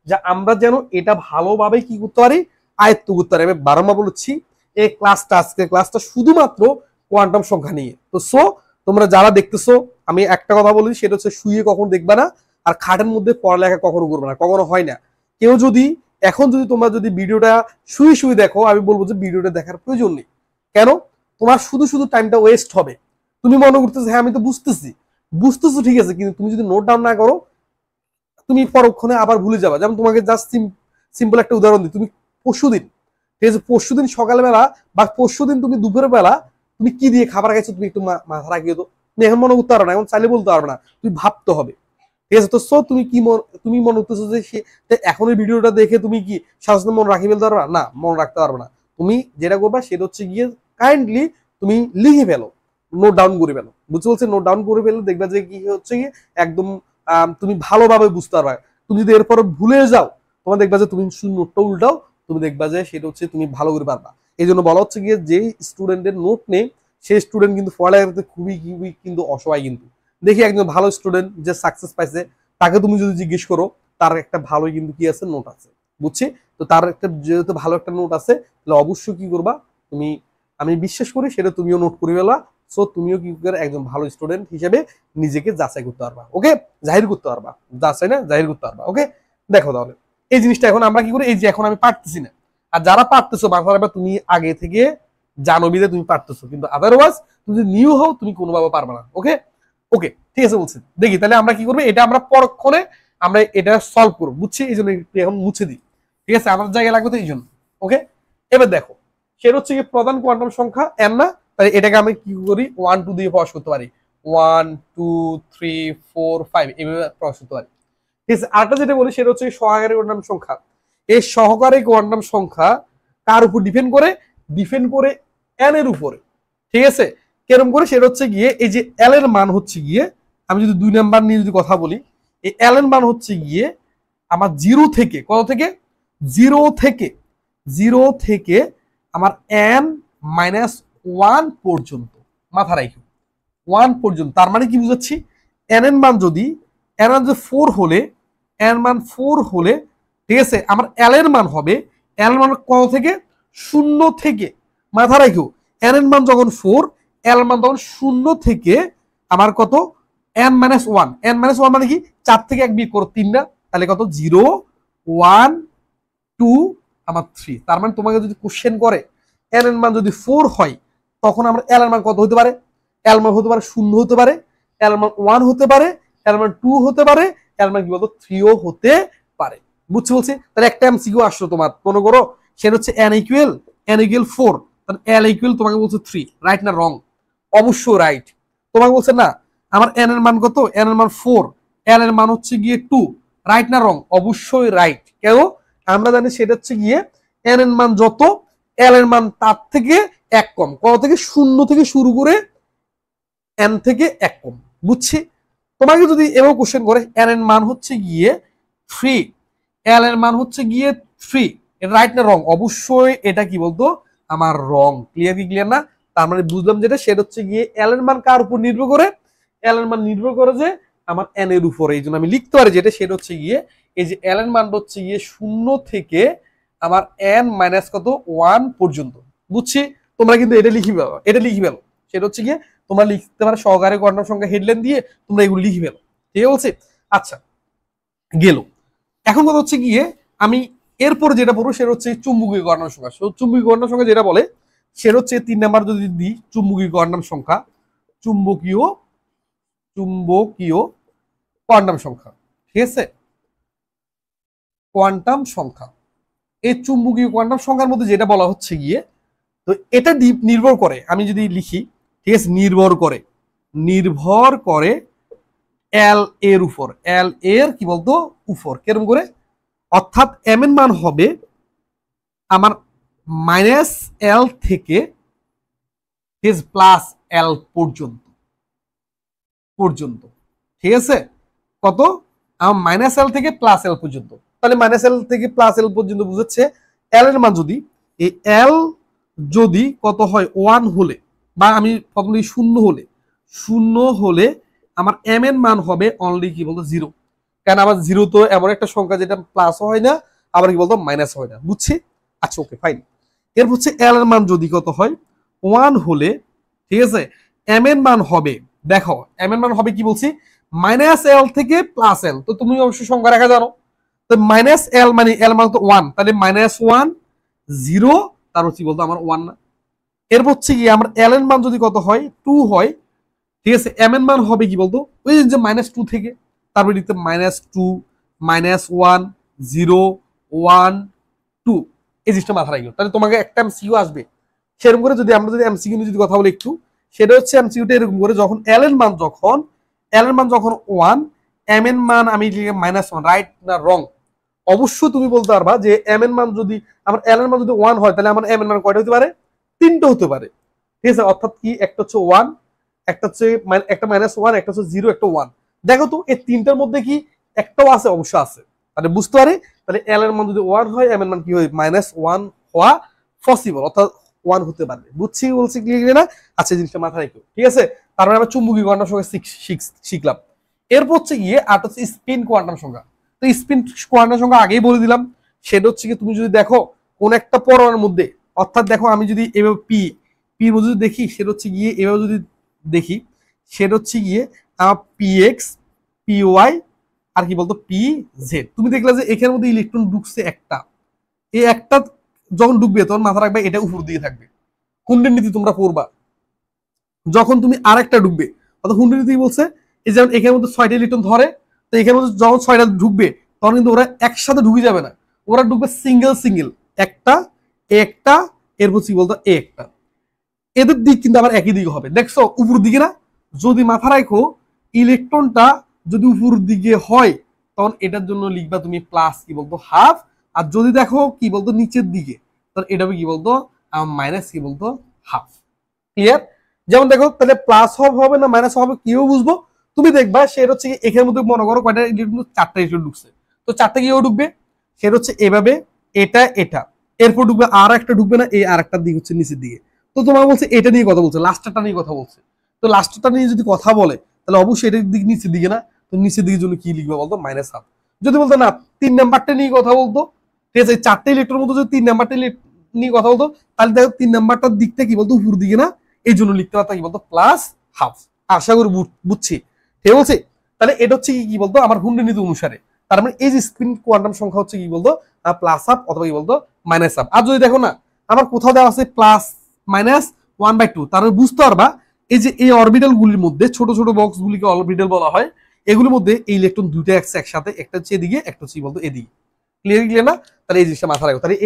যে আমরা যেন এটা ভালোভাবে কি করতে পারি, আয়ত্ত করতে পারি। আমি বারবার বলেছি এই ক্লাসটা, আজকে ক্লাসটা শুধুমাত্র কোয়ান্টাম সংখ্যা নিয়ে। তো সো তোমরা যারা দেখতেছো, আমি একটা কথা বলি, সেটা হচ্ছে শুয়ে কখন দেখবা না, আর খাটের মধ্যে পড়ালেখা কখনো করবে না, কখনো হয় না। কেউ যদি এখন যদি তোমরা যদি ভিডিওটা শুয়ে শুয়ে দেখো, আমি বলবো যে ভিডিওটা দেখার প্রয়োজন নেই। কেন? তোমার শুধু শুধু টাইমটা ওয়েস্ট হবে। তুমি মনে করতেছো হ্যাঁ আমি তো বুঝতেছি, বুঝতেছো ঠিক আছে, কিন্তু তুমি যদি নোট ডাউন না করো, তুমি পরক্ষণে আবার ভুলে যাবা। যেমন তোমাকে জাস্ট সিম্পল একটা উদাহরণ দিই, তুমি পরশুদিন, ঠিক আছে, পরশুদিন সকালবেলা বা পরশুদিন তুমি দুপুরের বেলা তুমি কি দিয়ে খাবার খাইছো, তুমি একটু মাথা রাখিয়ে তো, তুমি এখন মনে করতে পারো না, এখন চাইলে বলতে পারবে না, তুমি ভাবতে হবে। ঠিক আছে, তো সো তুমি কি তুমি মনে করতেছো যে এখন এই ভিডিওটা দেখে তুমি কি সারাদিন মনে রাখি ফেলতে পারবে না, মনে রাখতে পারবে না। তুমি যেটা করবা সেটা হচ্ছে গিয়ে কাইন্ডলি তুমি লিখে ফেলো, নোট ডাউন করে ফেলো। বুঝতে বলছি, নোট ডাউন করে ফেলে দেখবা যে কি হচ্ছে গিয়ে একদম তুমি ভালোভাবে বুঝতে পারবে। তুমি যদি এরপর ভুলে যাও, তোমার দেখবা যে তুমি শুধু নোটটা উল্টাও, তুমি দেখবা যে সেটা হচ্ছে তুমি ভালো করে পারবা। এই জন্য বলা হচ্ছে গিয়ে যে স্টুডেন্টের নোট নেই, সেই স্টুডেন্ট কিন্তু পড়ালেখাতে খুবই খুবই কিন্তু অসহায়। কিন্তু দেখি একজন ভালো স্টুডেন্ট যে সাকসেস পাইছে, তাকে তুমি যদি জিজ্ঞেস করো, তার একটা ভালো কিন্তু কি আছে, নোট আছে, বুঝছি। তো তার একটা যেহেতু ভালো একটা নোট আছে, তাহলে অবশ্যই কি করবা তুমি, আমি বিশ্বাস করি সেটা তুমিও নোট করে ফেলা। সো তুমিও কি করে একজন ভালো স্টুডেন্ট হিসেবে নিজেকে যাচাই করতে পারবা, ওকে, জাহির করতে পারবা, যাচাই না জাহির করতে পারবা, ওকে। দেখো তাহলে এই জিনিসটা এখন আমরা কি করি, এই যে এখন আমি পারতেছি না, আর যারা পারতেছো মাথার ব্যাপার, তুমি আগে থেকে জানো বিদে তুমি পারতেছো, কিন্তু আদারওয়াইজ তুমি যদি নিউ হও তুমি কোনোভাবে পারবে না, ওকে। ওকে ঠিক আছে, বলছি দেখি তাহলে আমরা কি করবো, এটা আমরা পরক্ষণে আমরা এটা সলভ করবো, বুঝছি। এই জন্য এখন মুছে দিই, ঠিক আছে, আমার জায়গায় লাগবে তো এই জন্য, ওকে। এবার দেখো, সেটা হচ্ছে কি প্রধান কোয়ান্টাম সংখ্যা এন না, তাই এটাকে আমি কি করি 1 2 দিয়ে প্রকাশ করতে পারি, 1 2 3 4 5 এইভাবে প্রকাশ করতে পারি। ঠিক আছে, আরেকটা যেটা বলি সেটা হচ্ছে সহকারী কোয়ান্টাম সংখ্যা। এই সহকারী কোয়ান্টাম সংখ্যা কার উপর ডিপেন্ড করে, ডিপেন্ড করে এন এর উপরে। ঠিক আছে, কেরম করে, সেটা হচ্ছে গিয়ে এই যে এল এর মান হচ্ছে গিয়ে, আমি যদি 2 নাম্বার নিয়ে যদি কথা বলি, এই এল এর মান হচ্ছে গিয়ে আমার জিরো থেকে কত থেকে, জিরো থেকে, জিরো থেকে আমার এন মাইনাস ওয়ান পর্যন্ত, মাথা রাখো 1 পর্যন্ত। তার মানে কি বুঝাচ্ছি, এন এর মান যদি, এন এর যে 4 হলে, এন মান 4 হলে, ঠিক আছে, আমার এল এর মান হবে, এল মান কত থেকে, শূন্য থেকে, মাথা রাখো, এন এর মান যখন 4, এল মান তখন শূন্য থেকে আমার কত, N minus one, N minus one মানে কি, 4 থেকে 1 বিয়োগ করো 3 না, তাহলে কত, 0 1 2 আমার 3। তার মানে তোমাকে যদি কোশ্চেন করে এন এর মান যদি 4 হয়, তখন আমার এল এর মান কত হতে পারে, এল মান হতে পারে শূন্য হতে পারে, এল মান 1 হতে পারে, এল মান 2 হতে পারে, এল মান কি বলতো 3ও হতে পারে। বুঝছি বলছি, তাহলে একটা এমসিকিউ আসলো তোমার, মনে করো সেটা হচ্ছে এন ইকুয়াল, এন ইকুয়াল 4, তাহলে এল ইকুয়াল তোমাকে বলছে 3, রাইট না রং? অবশ্যই রাইট। তোমাকে বলছে না আমার এন এর মান কত, এন এর মান 4, এল এর মান হচ্ছে গিয়ে 2, রাইট না রং? অবশ্যই রাইট। কেন? আমরা জানি সেটা হচ্ছে গিয়ে এন এর মান যত, এল এর মান তার থেকে 1 কম, কত থেকে, শূন্য থেকে শুরু করে এন থেকে 1 কম, বুঝছি। তোমাকে যদি এভাবে কোশ্চেন করে এন এর মান হচ্ছে গিয়ে 3, এল এর মান হচ্ছে গিয়ে 3, এটা রাইট না রং? অবশ্যই এটা কি বলতো আমার রং। ক্লিয়ার কি ক্লিয়ার না? তার মানে বুঝলাম যেটা, সেটা হচ্ছে গিয়ে এল এর মান কার উপর নির্ভর করে, এল এর মান নির্ভর করে যে আমার এন এর উপরে। এই জন্য আমি লিখতে পারি যেটা, সেটা হচ্ছে গিয়ে এই যে এল এর মান হচ্ছে গিয়ে শূন্য থেকে আমার এন মাইনাস কত 1 পর্যন্ত, বুঝছি। তোমরা কিন্তু এটা লিখি ফেলো, এটা লিখি ফেলো, সেটা হচ্ছে গিয়ে তোমরা লিখতে পারো সহকারী কোয়ান্টাম সংখ্যা হেডলাইন দিয়ে তোমরা এগুলো লিখে ফেলো, ঠিক আছে বলছি। আচ্ছা গেল, এখন কথা হচ্ছে গিয়ে আমি এরপরে যেটা পড়বো সেটা হচ্ছে চুম্বকীয় কোয়ান্টাম সংখ্যা। চুম্বকীয় কোয়ান্টাম সংখ্যা যেটা বলে সেটা হচ্ছে 3 নাম্বার যদি দিই, চুম্বকীয় কোয়ান্টাম সংখ্যা, চুম্বকীয় চুম্বকীয় কোয়ান্টাম সংখ্যা, ঠিক আছে, কোয়ান্টাম সংখ্যা। এই চুম্বকীয় কোয়ান্টাম সংখ্যার মধ্যে যেটা বলা হচ্ছে গিয়ে, তো এটা নির্ভর করে, আমি যদি লিখি, ঠিক আছে, নির্ভর করে এল এর উপর, এল এর কি বলতো উপর, কিরকম করে, অর্থাৎ এম এর মান হবে আমার মাইনাস এল থেকে প্লাস এল পর্যন্ত, ঠিক আছে, কত, আমার মাইনাস এল থেকে প্লাস এল পর্যন্ত। তাহলে মাইনাস এল থেকে প্লাস এল পর্যন্ত বুঝাচ্ছে এল এর মান যদি, এই এল যদি কত হয় 1 হলে, বা আমি প্রথমে শূন্য হলে আমার এম এর মান হবে অনলি কি বলতো 0, কারণ আমার 0 তো এমন একটা সংখ্যা যেটা প্লাস হয় না, আবার কি বলতো মাইনাস হয় না, বুঝছি। আচ্ছা ওকে ফাইন। এর হচ্ছে এল এর মান যদি কত হয় 1 হলে, ঠিক আছে, এম এর মান হবে, দেখো এম এর মান হবে কি বলছি, মাইনাস এল থেকে প্লাস এল, তো তুমি অবশ্যই সংখ্যা রেখা জানো, তো মাইনাস এল মানে এল মান তো 1, তাহলে -1 0, তার হচ্ছে বলতো আমার 1 না। এর হচ্ছে কি আমার এল এর মান যদি কত হয় 2 হয়, ঠিক আছে, এম এর মান হবে কি বলতো ওই যে -2 থেকে, তারপরে লিখতে -2 -1 0 1 2, এই জিনিসটা মাথায় রাখবে, তাহলে তোমাকে একটা এমসিকিউ আসবে সেরকম করে। যদি আমরা যদি এমসিকিউ নিয়ে যদি কথা বলি একটু, সেটা হচ্ছে এমসিকিউটা এরকম করে, যখন এল এর মান যখন 1, এম এর মান আমি -1, রাইট না রং, অবশ্যই তুমি বলতে পারবা যে এম এর মান যদি, আমার এল এর মান যদি 1 হয়, তাহলে আমার এম এর মান কয়টা হতে পারে, 3টা হতে পারে, ঠিক আছে, অর্থাৎ কি একটা হচ্ছে 1, একটা হচ্ছে একটা -1, একটা হচ্ছে 0, একটা 1, দেখো তো এই তিনটার মধ্যে কি একটাও আছে, অবশ্যই আছে, তাহলে বুঝতে পারি, তাহলে এল এর মান যদি 1 হয়, এম এর মান কি হয় -1 হওয়া পসিবল, অর্থাৎ 1 হতে পারবে, বলছি ক্লিয়ার না। আচ্ছা এই জিনিসটা মাথায় রাখো, ঠিক আছে। তারপরে আমরা চুম্বকীয় কোয়ান্টাম সংখ্যা শিখলাম। এরপর হচ্ছে গিয়ে আর হচ্ছে স্পিন কোয়ান্টাম সংখ্যা। তো স্পিন কোয়ান্টাম সংখ্যা আগেই বলে দিলাম, সেটা হচ্ছে কি তুমি যদি দেখো কোন একটা পরমাণুর মধ্যে, অর্থাৎ দেখো আমি যদি এভাবে পির মধ্যে যদি দেখি, সেটা হচ্ছে গিয়ে এভাবে যদি দেখি, সেটা হচ্ছে গিয়ে পিএক্স পিওয়াই আর কি বলতো পি জেড, তুমি দেখলে যে এখানের মধ্যে ইলেকট্রন ঢুকছে একটা, এই একটা যখন ঢুকবে তখন মাথা রাখবে এটা উপর দিকে থাকবে, কুণ্ডের নীতি তোমরা পড়বা। যখন তুমি আরেকটা ঢুকবে, অর্থাৎ কুণ্ডের নীতি বলছে এই যেমন এখানের মধ্যে 6টা ইলেকট্রন ধরে, তো এখানের মধ্যে যখন 6টা ঢুকবে তখন কিন্তু ওরা একসাথে ঢুকে যাবে না, ওরা ঢুকবে সিঙ্গেল, একটা একটা, এরপর কি বলতো একটা, এদের দিক কিন্তু আবার একই দিকে হবে, দেখছো উপর দিকে না, যদি মাথা রাখো ইলেকট্রনটা যদি উপর দিকে হয়, তখন এটার জন্য লিখবা তুমি প্লাস কি বলতো হাফ, আর যদি দেখো কি বলতো নিচের দিকে, তখন এটা কি বলতো মাইনাস কি বলতো হাফ, ক্লিয়ার। যেমন দেখো তাহলে প্লাস হবে না মাইনাস হবে কিও বুঝবো, তুমি দেখবা সেটা হচ্ছে এখানের মধ্যে মনে করো কয়টা ইলেকট্রন, 4টা ইলেকট্রন ঢুকছে, তো 4টা কিও ঢুকবে, সেটা হচ্ছে এভাবে, এটা এরপর ঢুকবে আর একটা ঢুকবে না, এই আর একটা দিক হচ্ছে নিচের দিকে, তো তোমার বলছে এটা নিয়ে কথা বলছে, লাস্টটা নিয়ে কথা বলছে, তো লাস্টটা নিয়ে যদি কথা বলে তাহলে অবশ্যই এটার দিক নিচের দিকে না, তো নিচের দিকের জন্য কি লিখবে বলতো -1। যদি বলতো না 3 নাম্বারটা নিয়ে কথা বলতো, ঠিক আছে, 4টা ইলেকট্রনের মধ্যে যদি 3 নাম্বারটা নিয়ে কথা বলতো, তাহলে দেখো 3 নাম্বারটার দিকটা কি বলতো উপর দিকে না, এই জন্য লিখতে পারতাম কি বলতো প্লাস হাফ। আশা করি বুঝছি, ঠিক বলছি। তাহলে এটা হচ্ছে কি বলতো আমার হুন্ডি নীতি অনুসারে, তার মানে এই যে স্পিন কোয়ান্টাম সংখ্যা হচ্ছে কি বলতো প্লাস হাফ অথবা কি বলতো মাইনাস হাফ। আর যদি দেখো না আমার কোথাও দেওয়া আছে প্লাস -1/2, তার মানে বুঝতে পারবা এই যে এই অরবিটাল গুলির মধ্যে ছোট ছোট বক্স গুলিকে অরবিটাল বলা হয়, এগুলোর মধ্যে এই ইলেকট্রন দুইটা একসাথে, একটা হচ্ছে এদিকে একটা হচ্ছে বলতো এদিকে, ক্লিয়ার না। তাহলে এই জিনিসটা মাথা রাখো, তাহলে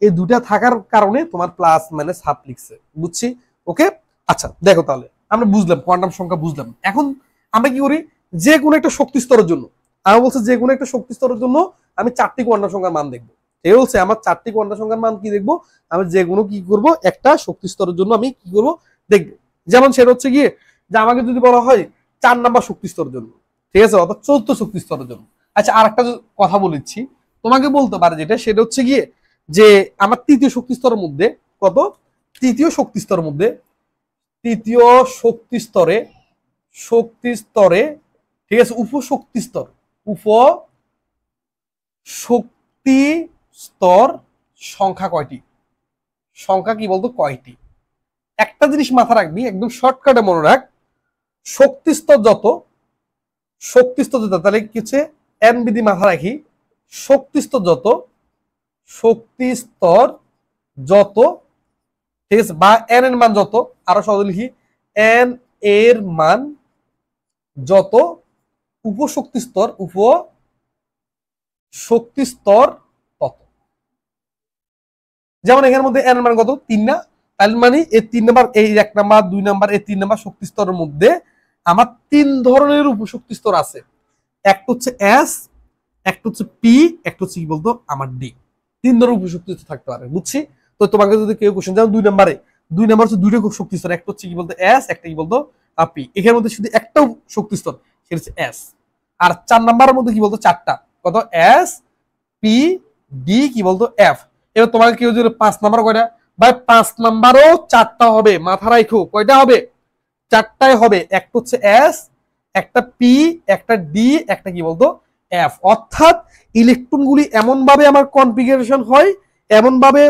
এই দুটা থাকার কারণে তোমার প্লাস মাইনাস হাফ লিখছে, বুঝছি, ওকে। আচ্ছা দেখো তাহলে আমরা বুঝলাম কোয়ান্টাম সংখ্যা বুঝলাম, এখন আমরা কি করি যে কোনো একটা শক্তি স্তরের জন্য, আমি বলছি যে কোনো একটা শক্তি স্তরের জন্য আমি 4টি কোয়ান্টাম সংখ্যার মান দেখবো, এই বলছে আমার 4টি কোয়ান্টাম সংখ্যার মান কি দেখবো, আমি যে কোনো কি করব একটা শক্তি স্তরের জন্য আমি কি করব দেখবো। যেমন সেটা হচ্ছে গিয়ে যে আমাকে যদি বলা হয় 4 নাম্বার শক্তি স্তরের জন্য, ঠিক আছে, অর্থাৎ 4র্থ শক্তি স্তরের জন্য। আচ্ছা আর একটা কথা বলেছি তোমাকে বলতে পারে, যেটা সেটা হচ্ছে গিয়ে যে আমার তৃতীয় শক্তি স্তরের মধ্যে কত, তৃতীয় শক্তি স্তরের মধ্যে, তৃতীয় শক্তি স্তরে, ঠিক আছে, উপশক্তি স্তর সংখ্যা কয়টি, সংখ্যা কি বলতো কয়টি। একটা জিনিস মাথা রাখবি একদম শর্টকাটে মনে রাখ, শক্তিস্তর যত তাহলে কি হচ্ছে এন বিধি মাথা রাখি, শক্তিস্তর যত ঠিক আছে, বা এন এর মান যত, আরো সহজে লিখি এন এর মান যত, উপশক্তি স্তর তত। যেমন এখানের মধ্যে এন এর মান কত 3 না, তার মানে এই 3 নাম্বার, এই 1 নাম্বার 2 নাম্বার এই 3 নাম্বার শক্তি স্তরের মধ্যে আমার 3 ধরনের উপশক্তি স্তর আছে। একটা হচ্ছে এস, একটা হচ্ছে পি, একটা হচ্ছে কি বলতো আমার ডি। 3 ধরনের উপশক্তি স্তর থাকতে পারে, বুঝছি? তো তোমাকে যদি কেউ কোশ্চেন, যেমন 2 নাম্বার হচ্ছে দুইটা শক্তি স্তর, একটা হচ্ছে কি বলতো এস, একটা কি বলতো পি। এখানের মধ্যে শুধু একটা শক্তি স্তর, সেটা হচ্ছে এস। আর 4 নাম্বারের মধ্যে কি বলতো চারটা, কত এস, পি, ডি, কি বলতো এফ। এবার তোমাকে কেউ যদি 5 নাম্বার কয়টা, ভাই 5 নাম্বারও 4টা হবে, মাথা রাখো কয়টা হবে, 4টাই হবে। একটা হচ্ছে এস, একটা পি, একটা ডি, একটা কি বলতো এফ। অর্থাৎ ইলেকট্রনগুলি এমন ভাবে আমার কনফিগারেশন হয়, এমন ভাবে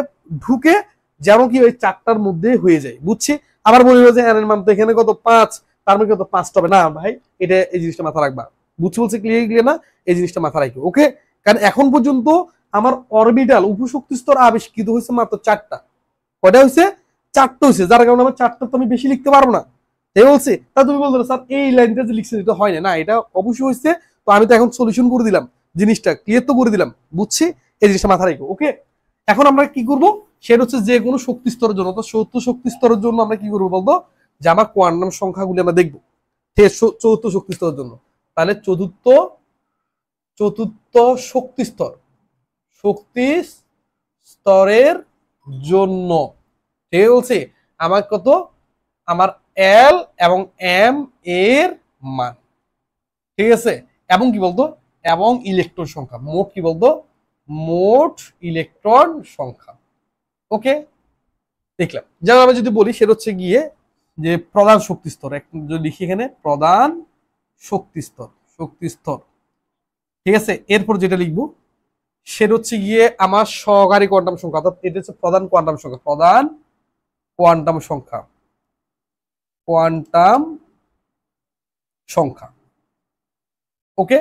ঢুকে যেন কি ওই 4টার মধ্যে হয়ে যায়, বুঝছি? আবার বলি যে এন এর মান তো এখানে কত 5, তার মানে কত 5টা হবে না ভাই, এটা এই জিনিসটা মাথা রাখবা, বুঝছি বলছে? ক্লিয়ার না? এই জিনিসটা মাথা রাখো, ওকে? কারণ এখন পর্যন্ত আমার অরবিটাল উপশক্তি স্তর আবিষ্কৃত হয়েছে মাত্র 4টা। কয়টা হয়েছে? 4টা হয়েছে, যার কারণে আমার 4টা তো আমি বেশি লিখতে পারবো না, তাই বলছি? তা তুমি বলতো স্যার এই লাইনটা যে লিখছে এটা হয় না, এটা অবশ্যই হয়েছে। তো আমি তো এখন সলিউশন করে দিলাম, জিনিসটা ক্লিয়ার তো করে দিলাম, বুঝছি? এই জিনিসটা মাথা রাখো, ওকে? এখন আমরা কি করব, সেটা হচ্ছে যে কোনো শক্তি স্তরের জন্য, তো চতুর্থ শক্তি স্তরের জন্য আমরা কি করবো বলতো, যে আমার কোয়ান্টাম সংখ্যাগুলি আমরা দেখবো চতুর্থ শক্তি স্তরের জন্য। তাহলে চতুর্থ শক্তি স্তরের জন্য, ঠিক বলছি? আমার কত, আমার এল এবং এম এর মান, ঠিক আছে? এবং কি বলতো, এবং ইলেকট্রন সংখ্যা, মোট কি বলতো, মোট ইলেকট্রন সংখ্যা, ওকে? দেখলাম। যেমন আমরা যদি বলি সেটা হচ্ছে গিয়ে যে প্রধান শক্তি স্তর, যদি লিখি এখানে প্রধান শক্তি স্তর, ঠিক আছে? এরপর যেটা লিখবো সেটা হচ্ছে গিয়ে আমার সহকারী কোয়ান্টাম সংখ্যা, অর্থাৎ এটা হচ্ছে প্রধান কোয়ান্টাম সংখ্যা, প্রধান কোয়ান্টাম সংখ্যা, কোয়ান্টাম সংখ্যা, ওকে?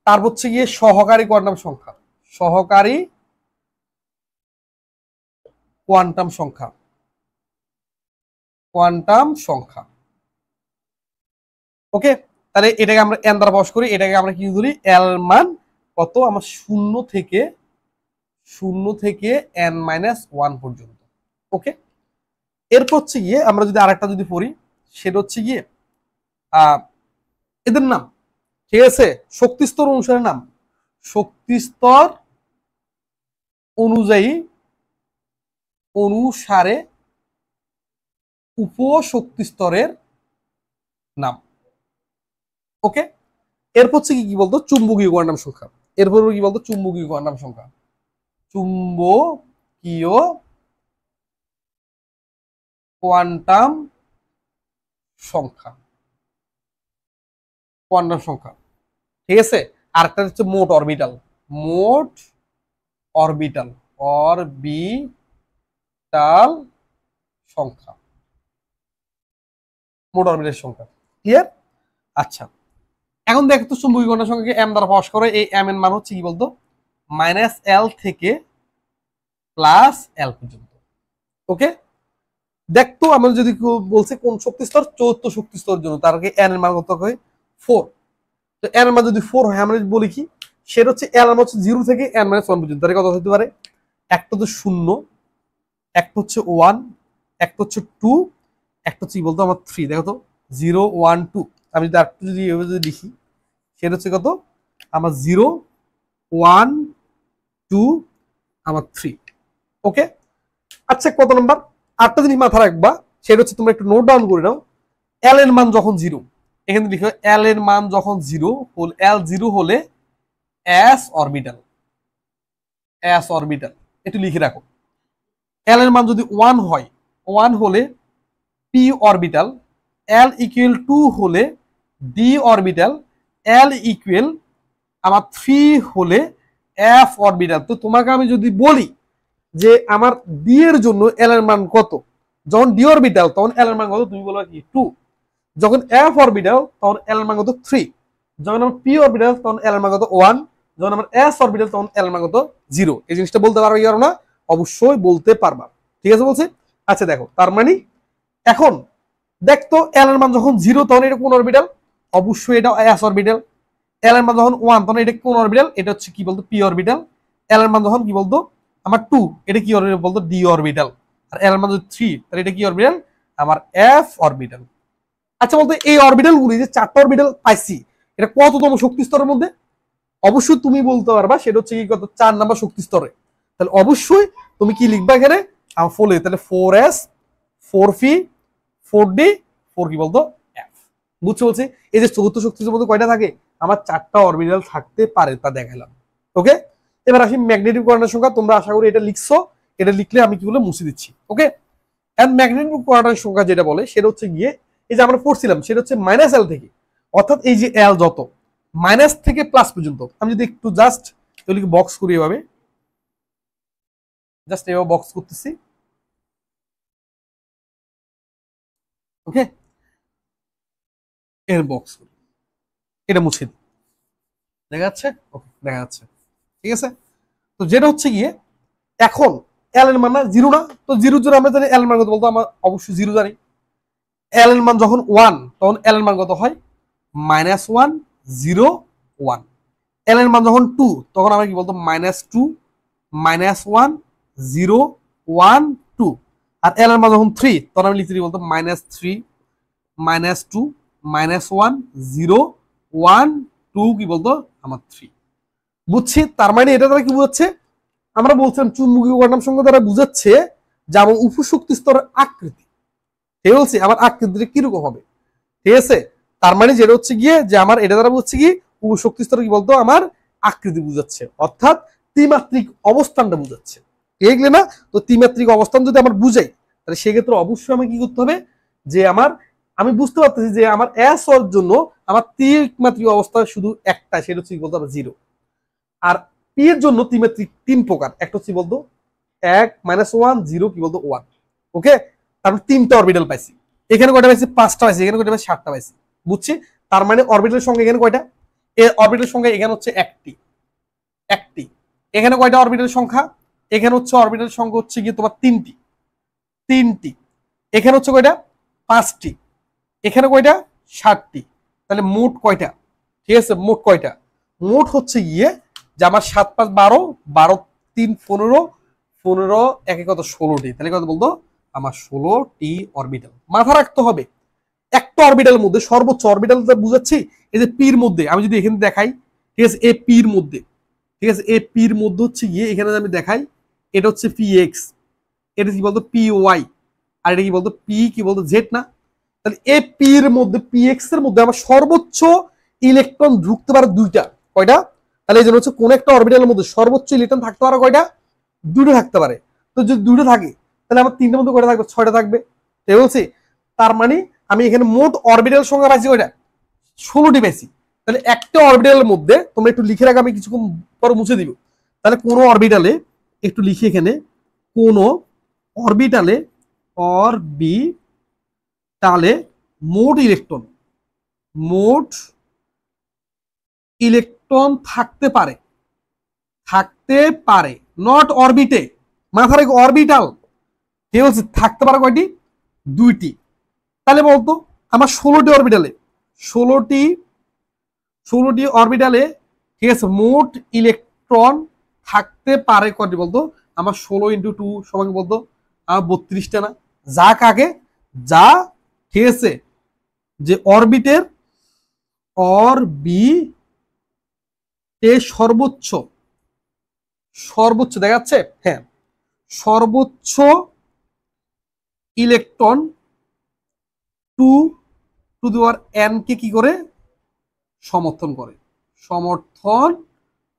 তারপর হচ্ছে গিয়ে সহকারী কোয়ান্টাম সংখ্যা, সহকারী কোয়ান্টাম সংখ্যা, কোয়ান্টাম সংখ্যা, ওকে? তাহলে এটাকে আমরা এন দ্বারা প্রকাশ করি, এটাকে আমরা কি ধরি, এল মান কত আমার শূন্য থেকে এন মাইনাস 1 পর্যন্ত, ওকে? এরপর হচ্ছে গিয়ে আমরা যদি আরেকটা যদি পড়ি, সেটা হচ্ছে গিয়ে এদের নাম, ঠিক আছে? শক্তি স্তর অনুসারে নাম, শক্তি স্তর অনুসারে উপশক্তি স্তরের নাম, ওকে? এরপর হচ্ছে কি বলতো চুম্বকীয় কোয়ান্টাম সংখ্যা, এরপর কি বলতো চুম্বকীয় কোয়ান্টাম সংখ্যা, চুম্বকীয় কোয়ান্টাম সংখ্যা, কোয়ান্টাম সংখ্যা, ঠিক আছে? আরেকটা হচ্ছে মোট অরবিটাল, মোট অরবিটাল, অরবিটাল সংখ্যা, মোট অরবিটাল সংখ্যা, ক্লিয়ার? আচ্ছা, এখন দেখো তো চুম্বকীয় কোয়ান্টাম সংখ্যাকে এম দ্বারা প্রকাশ করে, এই এম এর মান হচ্ছে কি বলতো মাইনাস এল থেকে প্লাস এল পর্যন্ত, ওকে? দেখতো আমরা যদি বলছে কোন শক্তি স্তর, চতুর্থ শক্তি স্তরের জন্য, তার আগে এন এর মান কত হয় 4। তো এন এর মান যদি 4 হয়, আমরা যদি বলি কি সেটা হচ্ছে এল এর মান হচ্ছে 0 থেকে এন মাইনাস 1 পর্যন্ত, তার কত হতে পারে, একটা তো 0, একটা হচ্ছে 1, একটা হচ্ছে 2, একটা হচ্ছে কি বলতো আমার 3। দেখো তো 0 1 2, আমি যদি আরেকটু যদি এভাবে যদি লিখি সেটা হচ্ছে কত আমার 0 1 2 আমার 3, ওকে? আচ্ছা, কত নাম্বার আরেকটা জিনিস মাথা রাখবা, সেটা হচ্ছে তোমরা একটু নোট ডাউন করে নাও, এল এর মান যখন 0, এখানে লিখো এল এর মান যখন 0 হল, এল 0 হলে এস অরবিটাল, একটু লিখে রাখো। এল এর মান যদি 1 হয়, 1 হলে পি অরবিটাল, এল ইকুয়াল 2 হলে ডি অরবিটাল, এল ইকুয়াল আমার 3 হলে এফ অরবিটাল। তো তোমাকে আমি যদি বলি যে আমার ডি এর জন্য এল এর মান কত, যখন ডি অরবিটাল তখন এল এর মান কত, তুমি বলবা কি 2, যখন এফ অরবিটাল তখন এল এর মান কত 3, যখন আমার পি অরবিটাল তখন এল এর মান কত 1, যখন আমার এস অরবিটাল তখন এল এর মান কত 0। এই জিনিসটা বলতে পারবে কি না? অবশ্যই বলতে পারবা, ঠিক আছে? বলছি। আচ্ছা দেখো, তার মানে এখন দেখতো এল এর মান যখন 0 তখন এটা কোন অরবিটাল, অবশ্যই এটা এস অরবিটাল। এল এর মান যখন 1 তখন এটা কোন অরবিটাল, এটা হচ্ছে কি বলতো পি অরবিটাল। এল এর মান যখন কি বলতো আমার 2, এটা কি অরবিটাল বলতো ডি অরবিটাল। আর এল এর মান যদি 3, তাহলে এটা কি অরবিটাল? আমার এফ অরবিটাল। আচ্ছা বলতো এই অরবিটাল গুলি যে 4টা অরবিটাল পাইছি, এটা কততম শক্তি স্তরের মধ্যে? অবশ্যই তুমি বলতে পারবা সেটা হচ্ছে কি কত, 4 নাম্বার শক্তি স্তরে। তাহলে অবশ্যই তুমি কি লিখবা এখানে, ফোলে, তাহলে 4s 4p 4d 4 কি বলতো এফ। বুঝছো বলছি? এই যে চতুর্থ শক্তি স্তরের মধ্যে কয়টা থাকে? আমার 4টা অরবিটাল থাকতে পারে, তা দেখালাম। ওকে, এবার আসি ম্যাগনেটিক কোয়ান্টাম সংখ্যা। তোমরা আশা করি এটা লিখছো, এটা লিখলে আমি কি বলে মুছে দিচ্ছি। ওকে, এন্ড ম্যাগনেটিক কোয়ান্টাম সংখ্যা যেটা বলে সেটা হচ্ছে গিয়ে এই যে আমরা পড়ছিলাম সেটা হচ্ছে মাইনাস এল থেকে, অর্থাৎ এই যে এল যত মাইনাস থেকে প্লাস পর্যন্ত, আমি যদি একটু জাস্ট এগুলিকে বক্স করি এভাবে, জাস্ট এভাবে বক্স করতেছি। ওকে, এর বক্স করি, এটা মুছে দিই, দেখা যাচ্ছে? ওকে, দেখা যাচ্ছে, ঠিক আছে। তো যেটা হচ্ছে গিয়ে এখন এল এর মান না জিরো না, তো জিরো জিরো আমরা জানি এল এর মান কত বলতো, আমরা অবশ্যই জিরো জানি। এল এর মান যখন 1 তখন এল এর মান কত হয়? -1 0 1। এল এর মান যখন 2 তখন আমরা কি বলতো -2 -1 0 1 2। আর এল এর মান যখন 3 তখন আমি লিখতে বলতো -3 -2 -1 0 1 2 কি বলতো আমার 3। বুঝছি? তার মানে এটা দ্বারা কি বোঝাচ্ছে? আমরা বলছিলাম চুম্বকীয় কোয়ান্টাম সংখ্যা দ্বারা বুঝাচ্ছে যে আমার উপশক্তি স্তরের আকৃতি, ঠিক বলছি, আমার আকৃতিটা কিরকম হবে, ঠিক আছে। তার মানে যেটা হচ্ছে গিয়ে যে আমার এটা দ্বারা বুঝছে কি উপশক্তি স্তর কি বলতো আমার আকৃতি বুঝাচ্ছে, অর্থাৎ ত্রিমাত্রিক অবস্থানটা বুঝাচ্ছে, ঠিক না? তো ত্রিমাত্রিক অবস্থান যদি আমার বুঝাই, তাহলে সেক্ষেত্রে অবশ্যই আমাকে কি করতে হবে, যে আমার আমি বুঝতে পারতেছি যে আমার এস ওর জন্য আমার ত্রিমাত্রিক অবস্থা শুধু একটা, সেটা হচ্ছে কি বলতো আমার 0। আর পি এর জন্য ত্রিমাত্রিক 3 প্রকার, একটা হচ্ছে বলতো 1 -1 0 কি বলতো 1। ওকে, তারপর 3টা অরবিটাল পাইছি, এখানে কয়টা পাইছি? 5টা পাইছি, এখানে কয়টা পাইছি? 7টা পাইছি। বুঝছি? তার মানে অরবিটালের সংখ্যা এখানে কয়টা? এর অরবিটালের সংখ্যা এখানে হচ্ছে একটি, একটি। এখানে কয়টা অরবিটালের সংখ্যা? এখানে হচ্ছে অরবিটালের সংখ্যা হচ্ছে কি তোমার 3টি, 3টি। এখানে হচ্ছে কয়টা? 5টি। এখানে কয়টা? 7টি। তাহলে মোট কয়টা? ঠিক আছে, মোট কয়টা? মোট হচ্ছে গিয়ে যে আমার 7 5 12, 12 3 15, 15 একে কত 16টি। তাহলে কত বলতো আমার 16টি অরবিটাল। মাথা রাখতে হবে একটা অরবিটালের মধ্যে সর্বোচ্চ অরবিটাল বুঝাচ্ছি এই যে পির মধ্যে, আমি যদি এখানে দেখাই, ঠিক আছে, এ পির মধ্যে, ঠিক আছে, এ পির মধ্যে হচ্ছে গিয়ে এখানে আমি দেখাই, এটা হচ্ছে পি এক্স, এটা কি বলতো পি ওয়াই, আর এটা কি বলতো পি কি বলতো জেড না। তাহলে এ পির মধ্যে পি এক্স এর মধ্যে আমার সর্বোচ্চ ইলেকট্রন ঢুকতে পারে 2টা, কয়টা? তাহলে এই জন্য হচ্ছে কোন একটা অরবিটালের মধ্যে সর্বোচ্চ ইলেকট্রন থাকতে পারে কয়টা? 2টা থাকতে পারে। তো যদি 2টা থাকে তাহলে আমার 3টার মধ্যে কয়টা থাকবে? 6টা থাকবে, তাই বলছি। তার মানে আমি এখানে মোট অরবিটাল সংখ্যা পাইছি কয়টা? 16টি পাইছি। তাহলে একটা অরবিটালের মধ্যে তোমরা একটু লিখে রাখো, আমি কিছুক্ষণ পর মুছে দিব। তাহলে কোন অরবিটালে একটু লিখি এখানে, কোন অরবিটালে অরবিটালে মোট ইলেকট্রন, মোট ইলেকট্রন থাকতে পারে, থাকতে পারে, নট অরবিটে, মাথা রেখে অরবিটাল, ঠিক আছে, থাকতে পারে কয়টি? 2টি। তাহলে বলতো আমার 16টি অরবিটালে, 16টি 16টি অরবিটালে, ঠিক আছে, মোট ইলেকট্রন থাকতে পারে কয়টি বলতো আমার? 16 × 2 সমান বলতো আমার 32টা না? যা কাকে যা, ঠিক আছে, যে অরবিটের অরবিটে সর্বোচ্চ, সর্বোচ্চ দেখা যাচ্ছে, হ্যাঁ, সর্বোচ্চ ইলেকট্রন 2n কে কি করে সমর্থন করে, সমর্থন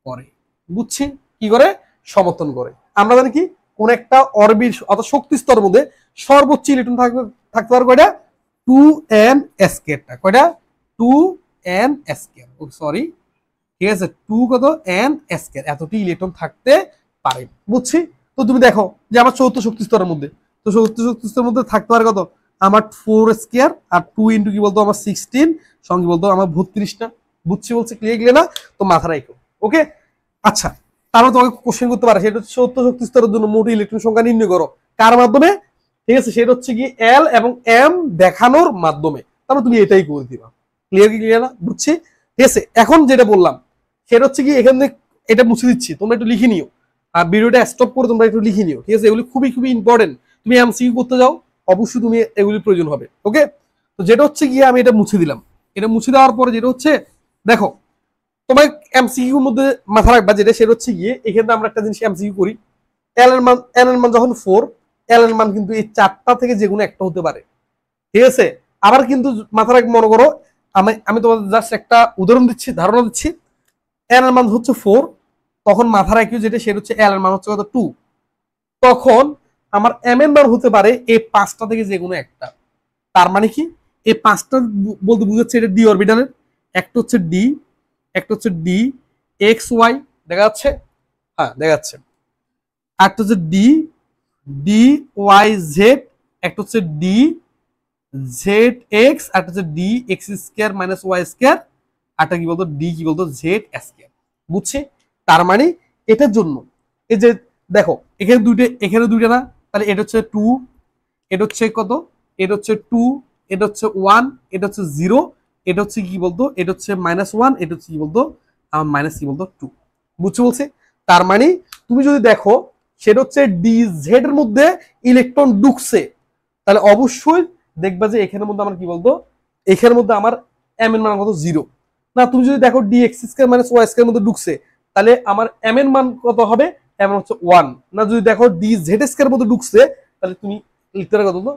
করে। বুঝছি? কি করে সমর্থন করে? আমরা জানি কি কোন একটা অরবিট অর্থাৎ শক্তি স্তরের মধ্যে সর্বোচ্চ ইলেকট্রন থাকবে, থাকতে পারে কয়টা? 2n স্কয়ারটা, কয়টা? 2n স্কয়ার, ও সরি, ঠিক আছে, 2 কত n স্কয়ার, এতটি ইলেকট্রন থাকতে পারে। বুঝছি? তো তুমি দেখো যে আমার চৌদ্দ শক্তি স্তরের মধ্যে, তো চৌদ্দ শক্তি স্তরের মধ্যে থাকতে পারে কত? আমার 4 স্কয়ার আর 2 ইন্টু কি বলতো আমার 16 সঙ্গে বলতো আমার 32টা। বুঝছি বলছে, ক্লিয়ার না? তো মাথা রাখো। ওকে, আচ্ছা, তারপর তোমাকে কোশ্চেন করতে পারে, সেটা হচ্ছে চৌদ্দ শক্তি স্তরের জন্য মোট ইলেকট্রন সংখ্যা নির্ণয় করো, কার মাধ্যমে? ঠিক আছে, সেটা হচ্ছে কি এল এবং এম দেখানোর মাধ্যমে। তারপর তুমি এটাই করে দিবা। ক্লিয়ার কি ক্লিয়ার না? বুঝছি? ঠিক আছে, এখন যেটা বললাম সেটা হচ্ছে কি এখানে এটা মুছে দিচ্ছি, তোমরা একটু লিখে নিও, আর ভিডিওটা স্টপ করে তোমরা একটু লিখে নিও, ঠিক আছে, এগুলি খুবই খুবই ইম্পর্টেন্ট। তুমি এমসিকিউ করতে যাও, অবশ্যই তুমি এগুলির প্রয়োজন হবে। ওকে, তো যেটা হচ্ছে গিয়ে আমি এটা মুছে দিলাম। এটা মুছে দেওয়ার পরে যেটা হচ্ছে, দেখো তোমার এমসিকিউর মধ্যে মাথা রাখবা যেটা, সেটা হচ্ছে গিয়ে এখানে আমরা একটা জিনিস এমসিকিউ করি, এল এর মান যখন 4, এল এর মান কিন্তু এই চারটা থেকে যে কোনো একটা হতে পারে, ঠিক আছে। আবার কিন্তু মাথা রাখ, মনে করো আমি আমি তোমাদের জাস্ট একটা উদাহরণ দিচ্ছি, ধারণা দিচ্ছি। এল এর মান হচ্ছে 4, তখন মাথা রাখিও যেটা, সেটা হচ্ছে এল এর মান হচ্ছে কত 2, তখন আমার এম এর মান হতে পারে এই পাঁচটা থেকে যে কোনো একটা। তার মানে কি, এই পাঁচটা বলতে বুঝাচ্ছে এটা ডি অরবিটালের, একটা হচ্ছে ডি, একটা হচ্ছে ডি এক্স ওয়াই, দেখা যাচ্ছে, হ্যাঁ দেখা যাচ্ছে, একটা হচ্ছে ডি ডি ওয়াই জেড, একটা হচ্ছে ডি জেড এক্স, একটা হচ্ছে d x square minus y square, একটা কি বলতো ডি কি বলতো জেড স্কোয়ার, বুঝছি। তার মানে এটার জন্য এই যে দেখো এখানে দুইটা, এখানে দুইটা না, তাহলে এটা হচ্ছে 2, এটা হচ্ছে কত, এটা হচ্ছে 2, এটা হচ্ছে 1, এটা হচ্ছে 0, এটা হচ্ছে কি বলতো, এটা হচ্ছে -1, এটা হচ্ছে কি বলতো মাইনাস কি বলতো 2, বুঝছো বলছে। তার মানে তুমি যদি দেখো সেটা হচ্ছে ডি জেড এর মধ্যে ইলেকট্রন ঢুকছে, তাহলে অবশ্যই দেখবা যে এখানের মধ্যে আমার কি বলতো, এখানের মধ্যে আমার এম এর মান কত 0 না। তুমি যদি দেখো d x square minus y square মধ্যে ঢুকছে, তাহলে আমার এম এর মান কত হবে, এম হচ্ছে 1 না। যদি দেখো ডি জেড স্কয়ার মধ্যে ঢুকছে, তাহলে তুমি লিখতে পারো কত বলতো,